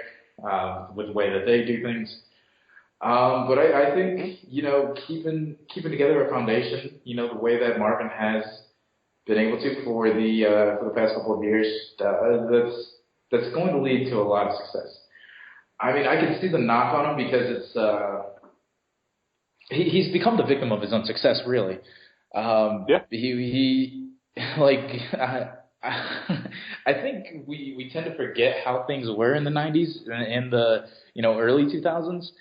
with the way that they do things. But I think, keeping together a foundation, the way that Marvin has been able to for the past couple of years, that's going to lead to a lot of success. I mean, I can see the knock on him because he's become the victim of his own success, really. He I think we tend to forget how things were in the 90s and the early 2000s.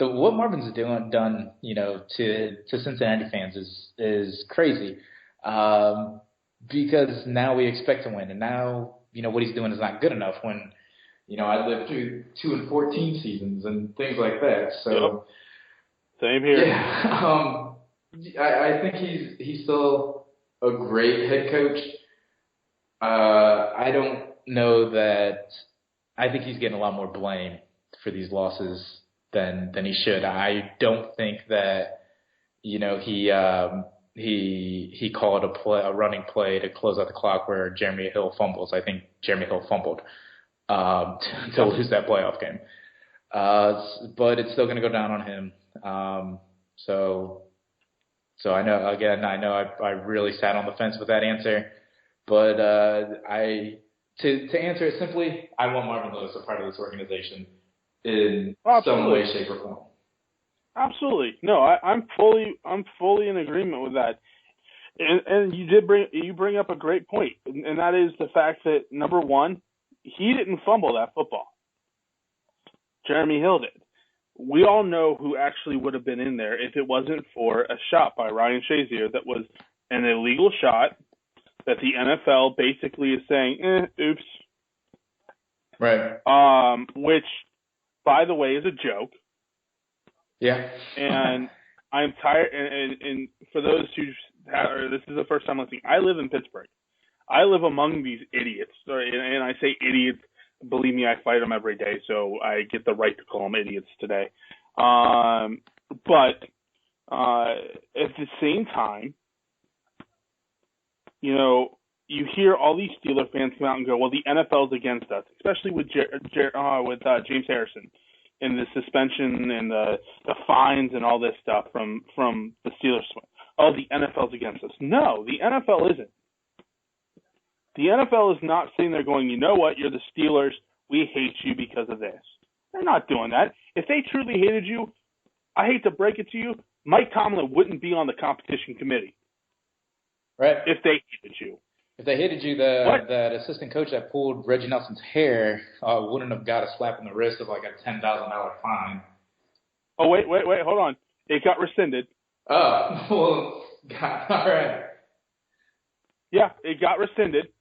What Marvin's done, to Cincinnati fans is crazy, because now we expect to win, and now what he's doing is not good enough. When I lived through 2-14 seasons and things like that. So same here. Yeah, I think he's still a great head coach. I don't know that. I think he's getting a lot more blame for these losses than he should. I don't think that he called a running play to close out the clock where Jeremy Hill fumbles. I think Jeremy Hill fumbled to lose that playoff game. But it's still going to go down on him. So I know I really sat on the fence with that answer, but to answer it simply, I want Marvin Lewis a part of this organization in some way, shape, or form. Absolutely. No, I'm fully in agreement with that. And you bring up a great point, and that is the fact that, number one, he didn't fumble that football. Jeremy Hill did. We all know who actually would have been in there if it wasn't for a shot by Ryan Shazier that was an illegal shot that the NFL basically is saying, oops. Right. Which, by the way, is a joke. Yeah. And I'm tired. And for those who this is the first time listening, I live in Pittsburgh. I live among these idiots. And I say idiots. Believe me, I fight them every day, so I get the right to call them idiots today. But at the same time, you know, you hear all these Steeler fans come out and go, well, the NFL's against us, especially with James Harrison and the suspension and the fines and all this stuff from the Steelers. Oh, the NFL's against us. No, the NFL isn't. The NFL is not sitting there going, you know what, you're the Steelers, we hate you because of this. They're not doing that. If they truly hated you, I hate to break it to you, Mike Tomlin wouldn't be on the competition committee. Right. If they hated you. If they hated you, that assistant coach that pulled Reggie Nelson's hair wouldn't have got a slap in the wrist of like a $10,000 fine. Oh, wait, hold on. It got rescinded. Oh, well, God, all right. Yeah, it got rescinded.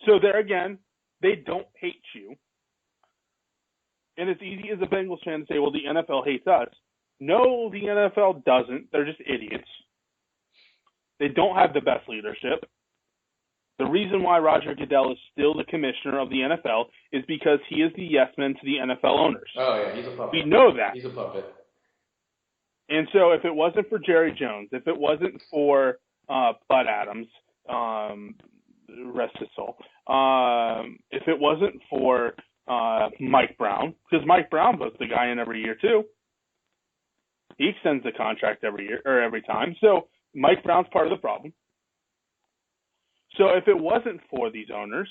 So there again, they don't hate you. And it's easy as a Bengals fan to say, well, the NFL hates us. No, the NFL doesn't. They're just idiots. They don't have the best leadership. The reason why Roger Goodell is still the commissioner of the NFL is because he is the yes man to the NFL owners. Oh, yeah, he's a puppet. We know that. He's a puppet. And so if it wasn't for Jerry Jones, if it wasn't for Bud Adams, rest his soul, if it wasn't for Mike Brown, because Mike Brown puts the guy in every year too. He extends the contract every year or every time. So Mike Brown's part of the problem. So if it wasn't for these owners,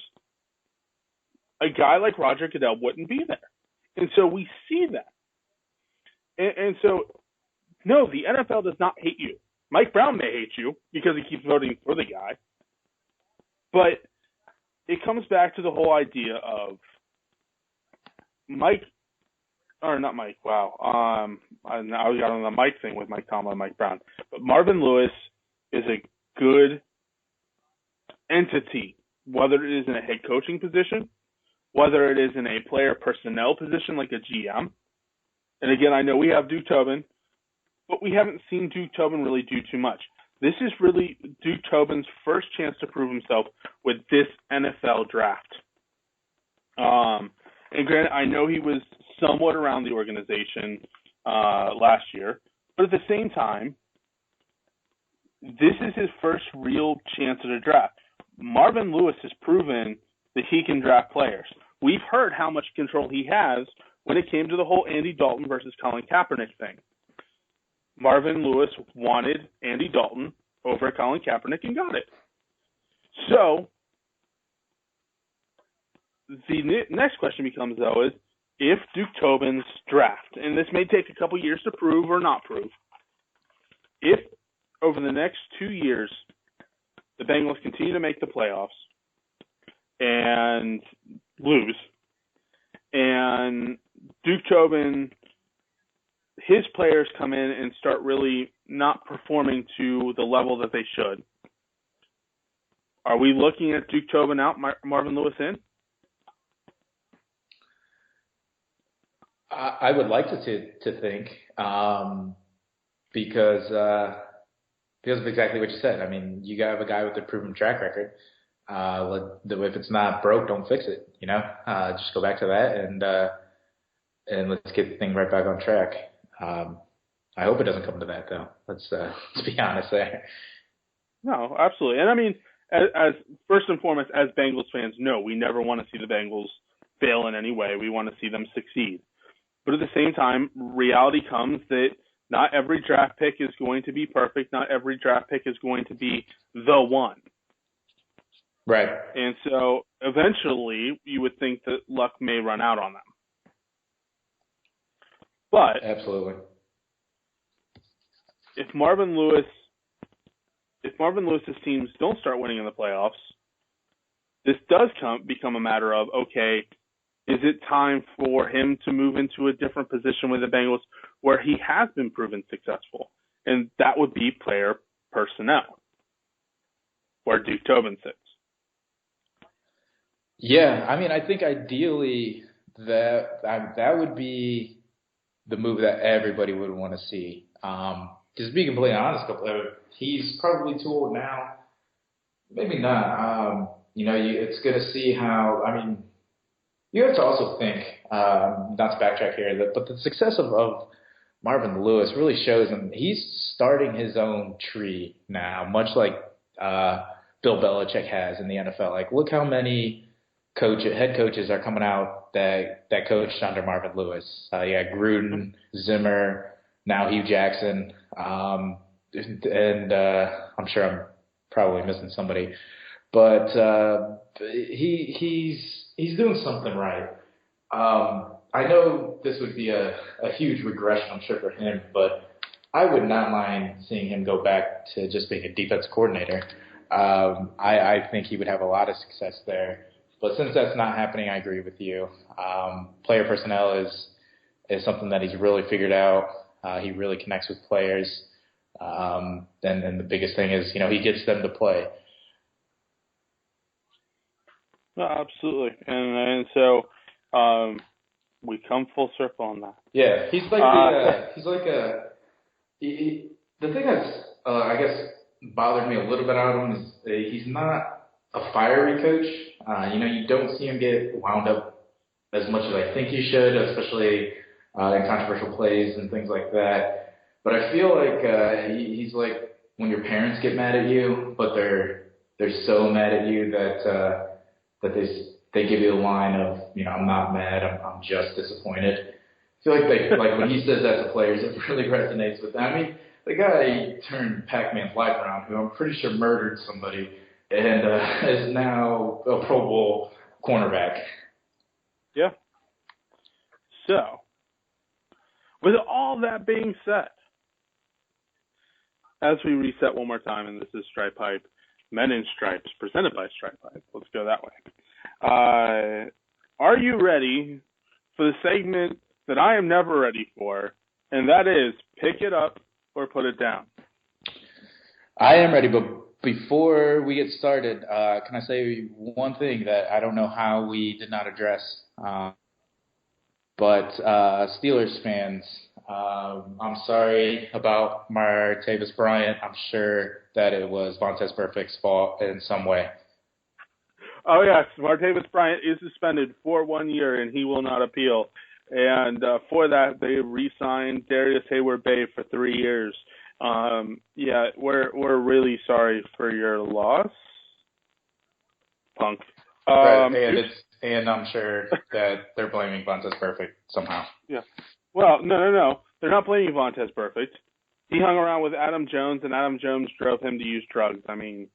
a guy like Roger Goodell wouldn't be there. And so we see that. And so, no, the NFL does not hate you. Mike Brown may hate you because he keeps voting for the guy. But it comes back to the whole idea of I got on the Mike thing with Mike Tomlin and Mike Brown. But Marvin Lewis is a good entity, whether it is in a head coaching position, whether it is in a player personnel position like a GM. And again, I know we have Duke Tobin, but we haven't seen Duke Tobin really do too much. This is really Duke Tobin's first chance to prove himself with this NFL draft. And granted, I know he was somewhat around the organization last year, but at the same time, this is his first real chance at a draft. Marvin Lewis has proven that he can draft players. We've heard how much control he has when it came to the whole Andy Dalton versus Colin Kaepernick thing. Marvin Lewis wanted Andy Dalton over Colin Kaepernick and got it. So the next question becomes, though, is if Duke Tobin's draft, and this may take a couple years to prove or not prove, if over the next 2 years the Bengals continue to make the playoffs and lose, and Duke Tobin, his players come in and start really not performing to the level that they should, are we looking at Duke Tobin out, Marvin Lewis in? I would like to think because of exactly what you said. I mean, you have a guy with a proven track record. If it's not broke, don't fix it. You know, just go back to that and let's get the thing right back on track. I hope it doesn't come to that, though. Let's be honest there. No, absolutely. And I mean, as first and foremost, as Bengals fans, no, we never want to see the Bengals fail in any way. We want to see them succeed. But at the same time, reality comes that not every draft pick is going to be perfect. Not every draft pick is going to be the one. Right. And so eventually you would think that luck may run out on them. But absolutely, if Marvin Lewis's teams don't start winning in the playoffs, this does become a matter of, okay, is it time for him to move into a different position with the Bengals where he has been proven successful? And that would be player personnel, where Duke Tobin sits. Yeah, I mean, I think ideally that would be the move that everybody would want to see. Just to be completely honest, he's probably too old now. Maybe not. It's going to see how. I mean, you have to also think, not to backtrack here, but the success of Marvin Lewis really shows him he's starting his own tree now, much like Bill Belichick has in the NFL. Like, look how many head coaches are coming out that coached under Marvin Lewis. Gruden, Zimmer, now Hugh Jackson, and I'm sure I'm probably missing somebody, but he's doing something right. I know this would be a huge regression, I'm sure, for him, but I would not mind seeing him go back to just being a defense coordinator. I think he would have a lot of success there. But since that's not happening, I agree with you. Player personnel is something that he's really figured out. He really connects with players. And the biggest thing is, he gets them to play. No, absolutely. And so we come full circle on that. Yeah, he's like the thing that's, I guess, bothered me a little bit out of him is he's not a fiery coach. You don't see him get wound up as much as I think he should, especially in controversial plays and things like that. But I feel like he's like when your parents get mad at you, but they're so mad at you that they give you the line of, I'm not mad, I'm just disappointed. I feel like when he says that to players, it really resonates with them. I mean, the guy turned Pac-Man's life around, who I'm pretty sure murdered somebody, and is now a Pro Bowl cornerback. Yeah. So, with all that being said, as we reset one more time, and this is Stripe Pipe, Men in Stripes, presented by Stripe Pipe. Let's go that way. Are you ready for the segment that I am never ready for, and that is pick it up or put it down? I am ready, but before we get started, can I say one thing that I don't know how we did not address? But Steelers fans, I'm sorry about Martavis Bryant. I'm sure that it was Vontaze Burfict's fault in some way. Oh, yes. Martavis Bryant is suspended for 1 year, and he will not appeal. And for that, they re-signed Darius Hayward-Bay for 3 years. We're really sorry for your loss, Punk. And I'm sure that they're blaming Vontaze Burfict somehow. Yeah. Well, no. They're not blaming Vontaze Burfict. He hung around with Adam Jones, and Adam Jones drove him to use drugs. I mean,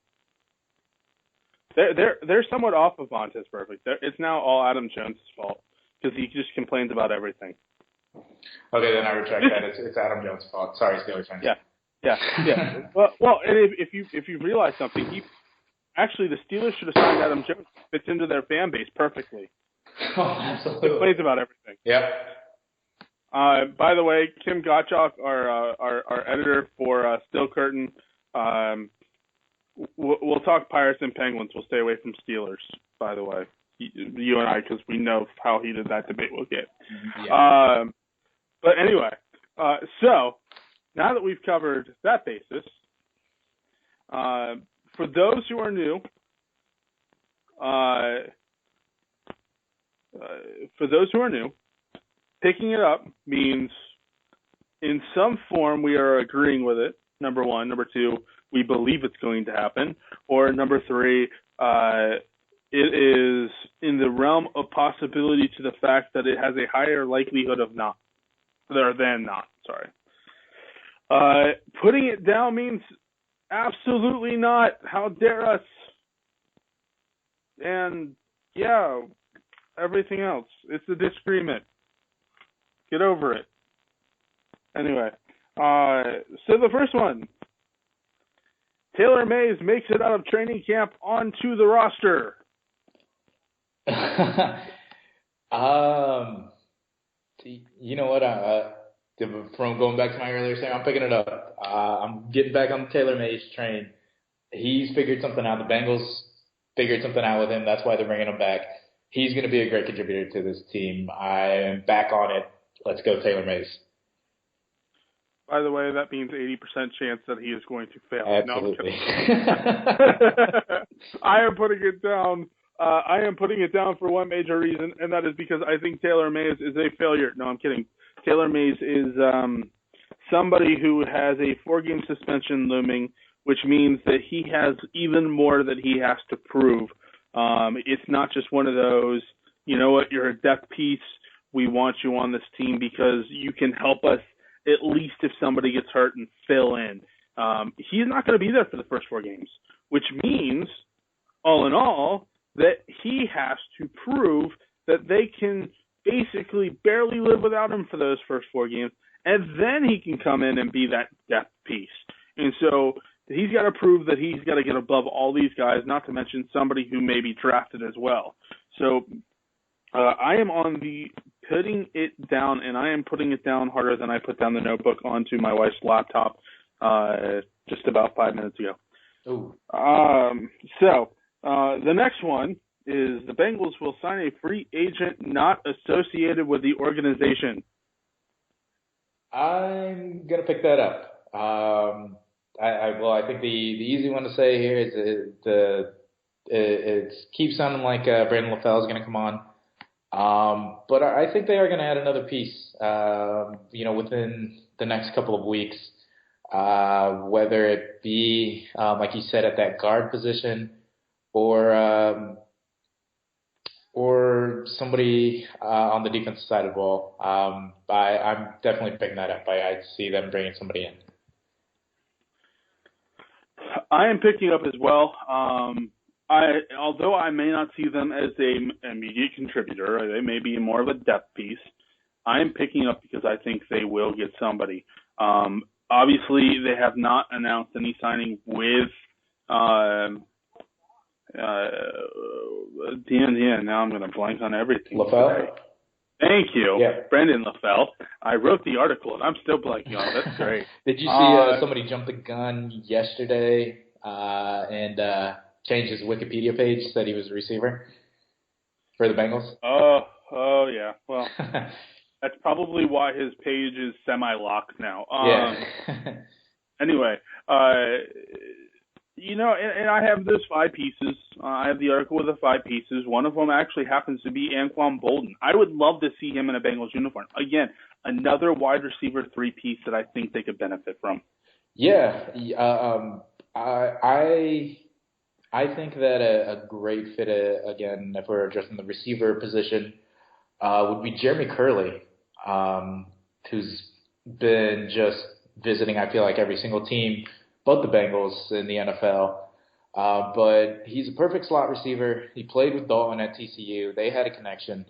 they're somewhat off of Vontaze Burfict. It's now all Adam Jones' fault because he just complains about everything. Okay, then I retract that. It's Adam Jones' fault. Sorry, Steelers fans. Yeah. Well, and if you realize something, actually the Steelers should have signed Adam Jones. He fits into their fan base perfectly. Oh, absolutely. He complains about everything. Yep. By the way, Kim Gottschalk, our editor for Steel Curtain, we'll talk Pirates and Penguins. We'll stay away from Steelers, by the way. You and I, because we know how heated that debate will get. Yeah. But anyway, so now that we've covered that basis, for those who are new, picking it up means in some form we are agreeing with it, number one. Number two, we believe it's going to happen. Or number three, it is in the realm of possibility to the fact that it has a higher likelihood of not. Than not, sorry. Putting it down means absolutely not. How dare us? And, yeah, everything else. It's a disagreement. Get over it. Anyway, so the first one. Taylor Mays makes it out of training camp onto the roster. You know what? From going back to my earlier saying, I'm picking it up. I'm getting back on the Taylor Mays train. He's figured something out. The Bengals figured something out with him. That's why they're bringing him back. He's going to be a great contributor to this team. I am back on it. Let's go, Taylor Mays. By the way, that means 80% chance that he is going to fail. Absolutely. No, I am putting it down. I am putting it down for one major reason, and that is because I think Taylor Mays is a failure. No, I'm kidding. Taylor Mays is somebody who has a 4-game suspension looming, which means that he has even more that he has to prove. It's not just one of those, you know what, you're a depth piece. We want you on this team because you can help us at least if somebody gets hurt and fill in. He's not going to be there for the first 4 games, which means, all in all, that he has to prove that they can basically barely live without him for those first 4 games, and then he can come in and be that depth piece. And so he's got to prove that he's got to get above all these guys, not to mention somebody who may be drafted as well. So I am on the putting it down, and I am putting it down harder than I put down the notebook onto my wife's laptop just about 5 minutes ago. Ooh. The next one is the Bengals will sign a free agent not associated with the organization. I'm going to pick that up. I think the easy one to say here is it keeps sounding like Brandon LaFell is going to come on. But I think they are going to add another piece, within the next couple of weeks, whether it be, like you said, at that guard position or somebody on the defensive side of the ball. I'm definitely picking that up. I see them bringing somebody in. I am picking up as well. Although I may not see them as an immediate contributor, they may be more of a depth piece. I am picking up because I think they will get somebody. Obviously, they have not announced any signing with now I'm going to blank on everything. LaFell? Today. Thank you. Yeah. Brendan LaFell. I wrote the article, and I'm still blanking on it. That's great. Did you see somebody jump the gun yesterday and change his Wikipedia page, said he was a receiver for the Bengals? Oh yeah. Well, that's probably why his page is semi-locked now. Anyway, and I have those 5 pieces. I have the article with the 5 pieces. One of them actually happens to be Anquan Bolden. I would love to see him in a Bengals uniform. Again, another wide receiver 3-piece that I think they could benefit from. Yeah. I think that a great fit, again, if we're addressing the receiver position, would be Jeremy Curley, who's been just visiting, I feel like, every single team but the Bengals in the NFL. But he's a perfect slot receiver. He played with Dalton at TCU. They had a connection.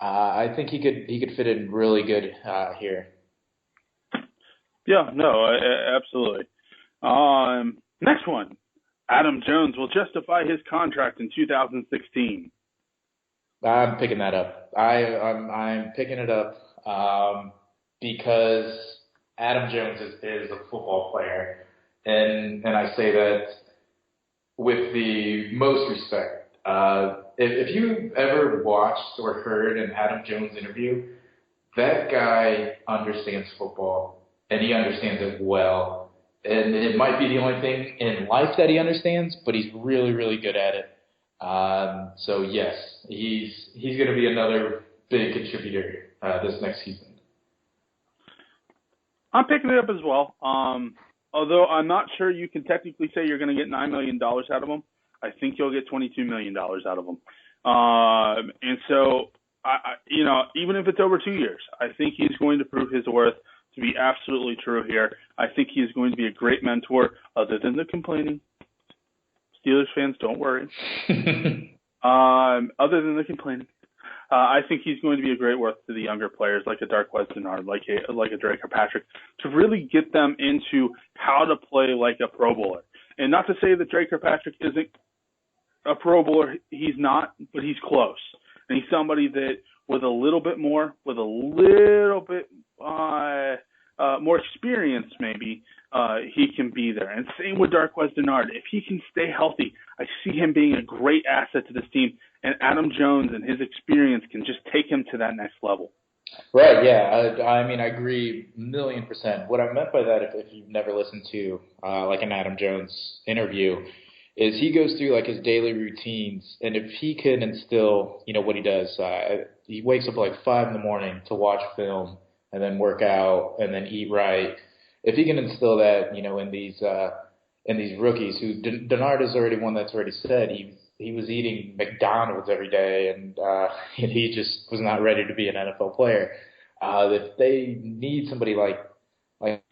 I think he could fit in really good here. Yeah, no, absolutely. Next one. Adam Jones will justify his contract in 2016. I'm picking that up. I'm picking it up because Adam Jones is a football player, and I say that with the most respect. If you ever watched or heard an Adam Jones interview, that guy understands football, and he understands it well. And it might be the only thing in life that he understands, but he's really, really good at it. So yes, he's going to be another big contributor this next season. I'm picking it up as well. Although I'm not sure you can technically say you're going to get $9 million out of him. I think you'll get $22 million out of him. And so, even if it's over 2 years, I think he's going to prove his worth to be absolutely true here. I think he is going to be a great mentor, other than the complaining. Steelers fans, don't worry. Other than the complaining. I think he's going to be a great worth to the younger players like a Dark Denard, like a Drake Kirkpatrick, to really get them into how to play like a Pro Bowler. And not to say that Drake Kirkpatrick isn't a Pro Bowler, he's not, but he's close. and he's somebody that with a little bit more more experience, maybe he can be there. And same with Darqueze Dennard. If he can stay healthy, I see him being a great asset to this team. And Adam Jones and his experience can just take him to that next level. Right, yeah. I mean, I agree 1,000,000%. What I meant by that, if you've never listened to like an Adam Jones interview, is he goes through like his daily routines, and if he can instill, what he does, he wakes up like 5 in the morning to watch film and then work out and then eat right. If he can instill that, in these rookies, who Dennard is already one that's already said he was eating McDonald's every day, and he just was not ready to be an NFL player. That they need somebody like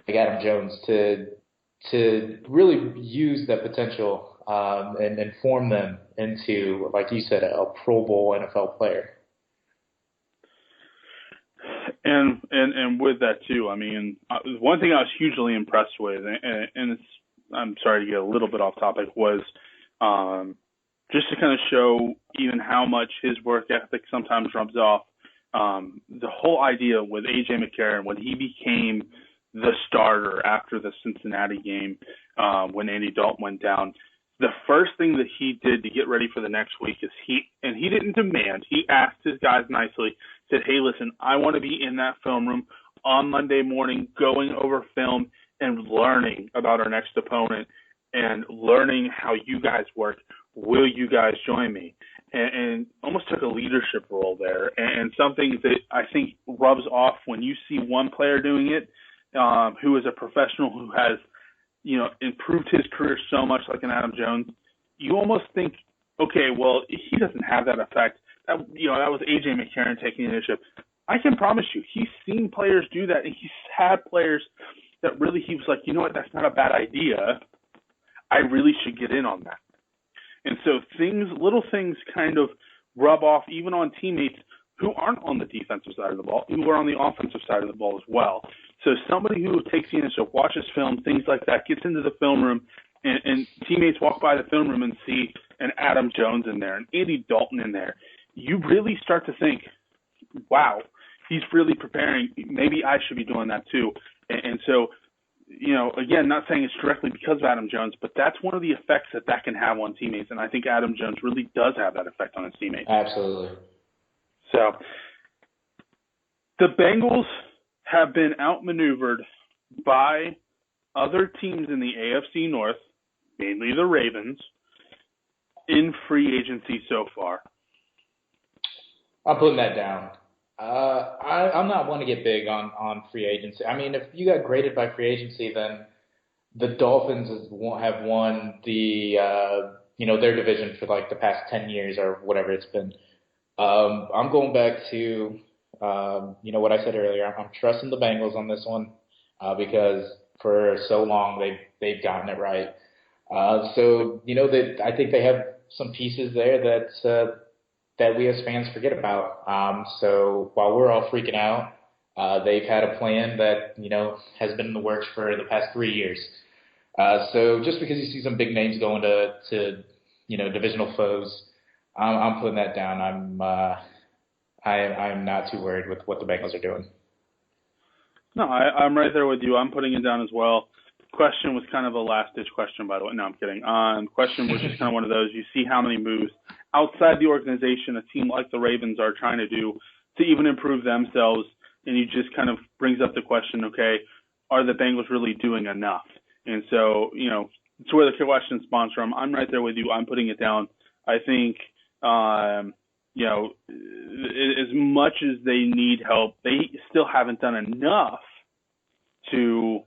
Adam Jones to really use that potential and form them into, like you said, a Pro Bowl NFL player. And with that too, I mean, one thing I was hugely impressed with, and I'm sorry to get a little bit off topic, was just to kind of show even how much his work ethic sometimes rubs off. The whole idea with A.J. McCarron, when he became the starter after the Cincinnati game, when Andy Dalton went down, the first thing that he did to get ready for the next week is he didn't demand. He asked his guys nicely, said, hey, listen, I want to be in that film room on Monday morning going over film and learning about our next opponent and learning how you guys work. Will you guys join me? And almost took a leadership role there, and something that I think rubs off when you see one player doing it, who is a professional who has, improved his career so much, like an Adam Jones. You almost think, okay, well, he doesn't have that effect. That was A.J. McCarron taking the initiative. I can promise you, he's seen players do that, and he's had players that really he was like, you know what, that's not a bad idea. I really should get in on that. And so little things kind of rub off even on teammates who aren't on the defensive side of the ball, who are on the offensive side of the ball as well. So somebody who takes the initiative, watches film, things like that, gets into the film room, and teammates walk by the film room and see an Adam Jones in there, an Andy Dalton in there. You really start to think, wow, he's really preparing. Maybe I should be doing that too. And so, again, not saying it's directly because of Adam Jones, but that's one of the effects that can have on teammates. And I think Adam Jones really does have that effect on his teammates. Absolutely. So the Bengals have been outmaneuvered by other teams in the AFC North, mainly the Ravens, in free agency so far. I'm putting that down. I'm not one to get big on free agency. I mean, if you got graded by free agency, then the Dolphins have won their division for like the past 10 years or whatever it's been. I'm going back to what I said earlier. I'm trusting the Bengals on this one because for so long they've gotten it right. I think they have some pieces there that we as fans forget about. So while we're all freaking out, they've had a plan that, has been in the works for the past 3 years. So just because you see some big names going to divisional foes, I'm putting that down. I'm not too worried with what the Bengals are doing. No, I'm right there with you. I'm putting it down as well. Question was kind of a last-ditch question, by the way. No, I'm kidding. Question was just kind of one of those. You see how many moves outside the organization a team like the Ravens are trying to do to even improve themselves, and you just kind of brings up the question, okay, are the Bengals really doing enough? And so, it's where the question spawns from. I'm right there with you. I'm putting it down. I think, as much as they need help, they still haven't done enough to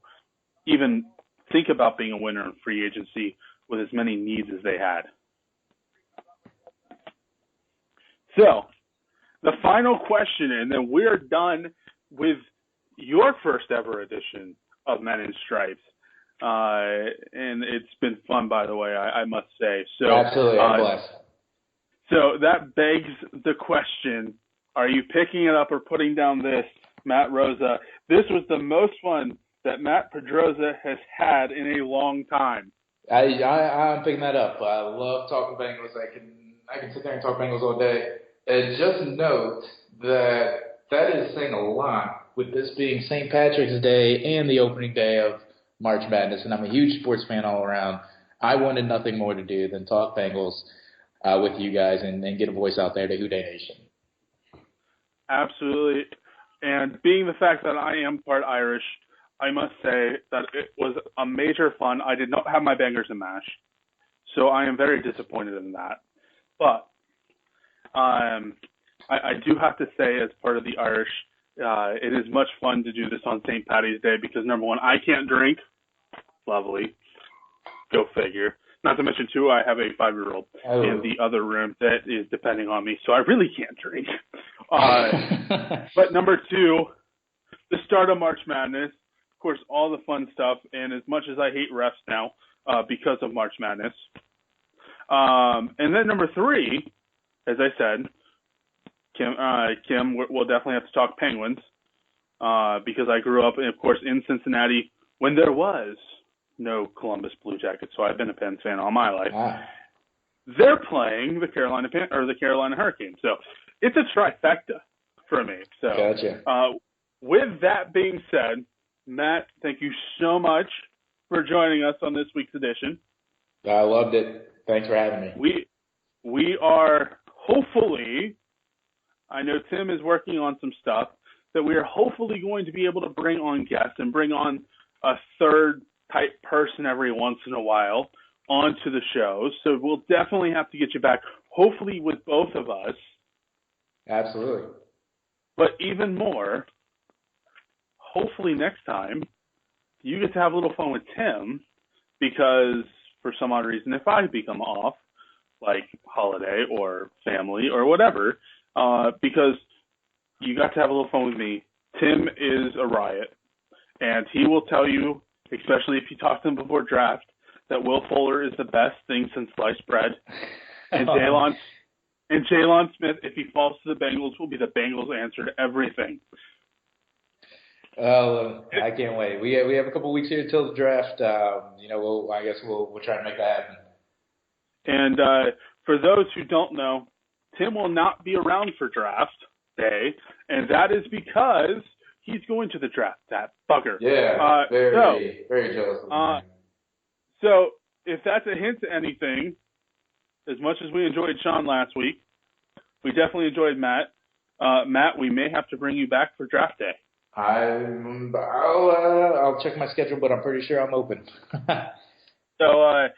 even think about being a winner in free agency with as many needs as they had. So, the final question, and then we're done with your first ever edition of Men in Stripes. And it's been fun, by the way, I must say. So, absolutely, I'm blessed. So that begs the question, are you picking it up or putting down this, Matt Rosa? This was the most fun that Matt Pedroza has had in a long time. I'm picking that up. I love talking Bengals. I can sit there and talk Bengals all day. And just note that that is saying a lot with this being St. Patrick's Day and the opening day of March Madness, and I'm a huge sports fan all around. I wanted nothing more to do than talk Bengals with you guys and get a voice out there to Houday Nation. Absolutely. And being the fact that I am part Irish, I must say that it was a major fun. I did not have my bangers and mash, so I am very disappointed in that. But I do have to say, as part of the Irish, it is much fun to do this on St. Paddy's Day because, number one, I can't drink. Lovely. Go figure. Not to mention, too, I have a 5-year-old in the other room that is depending on me, so I really can't drink. But number two, the start of March Madness, of course, all the fun stuff, and as much as I hate refs now because of March Madness. And then number three, as I said, Kim, we'll definitely have to talk Penguins because I grew up, of course, in Cincinnati when there was no Columbus Blue Jackets, so I've been a Pens fan all my life. Wow. They're playing the Carolina Hurricanes, so it's a trifecta for me. So, gotcha. With that being said, Matt, thank you so much for joining us on this week's edition. I loved it. Thanks for having me. We are hopefully, I know Tim is working on some stuff, that we are hopefully going to be able to bring on guests and bring on a third type person every once in a while onto the show. So we'll definitely have to get you back, hopefully with both of us. Absolutely. But even more, hopefully next time you get to have a little fun with Tim because for some odd reason, if I become off, like holiday or family or whatever, because you got to have a little fun with me. Tim is a riot, and he will tell you, especially if you talk to him before draft, that Will Fuller is the best thing since sliced bread. And Jalen Smith, if he falls to the Bengals, will be the Bengals' answer to everything. Well, I can't wait. We have a couple weeks here until the draft. I guess we'll try to make that happen. And for those who don't know, Tim will not be around for draft day, and that is because he's going to the draft, that bugger. Yeah, very jealous of him. So if that's a hint to anything, as much as we enjoyed Sean last week, we definitely enjoyed Matt. Matt, we may have to bring you back for draft day. I'll check my schedule, but I'm pretty sure I'm open. So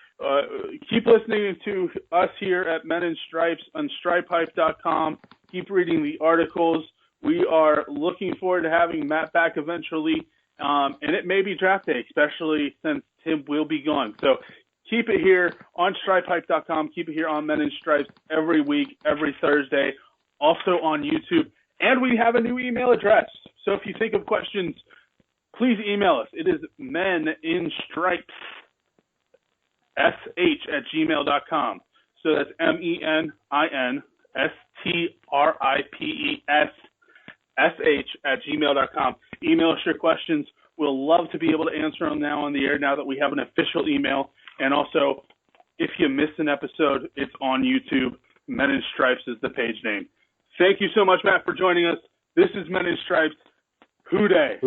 keep listening to us here at Men in Stripes on stripehype.com. Keep reading the articles. We are looking forward to having Matt back eventually, and it may be draft day, especially since Tim will be gone. So keep it here on stripehype.com. Keep it here on Men in Stripes every week, every Thursday, also on YouTube. And we have a new email address. So if you think of questions, please email us. It is meninstripes@gmail.com. So that's meninstripes@gmail.com. Email us your questions. We'll love to be able to answer them now on the air now that we have an official email. And also, if you missed an episode, it's on YouTube. Men in Stripes is the page name. Thank you so much, Matt, for joining us. This is Men in Stripes. Houday.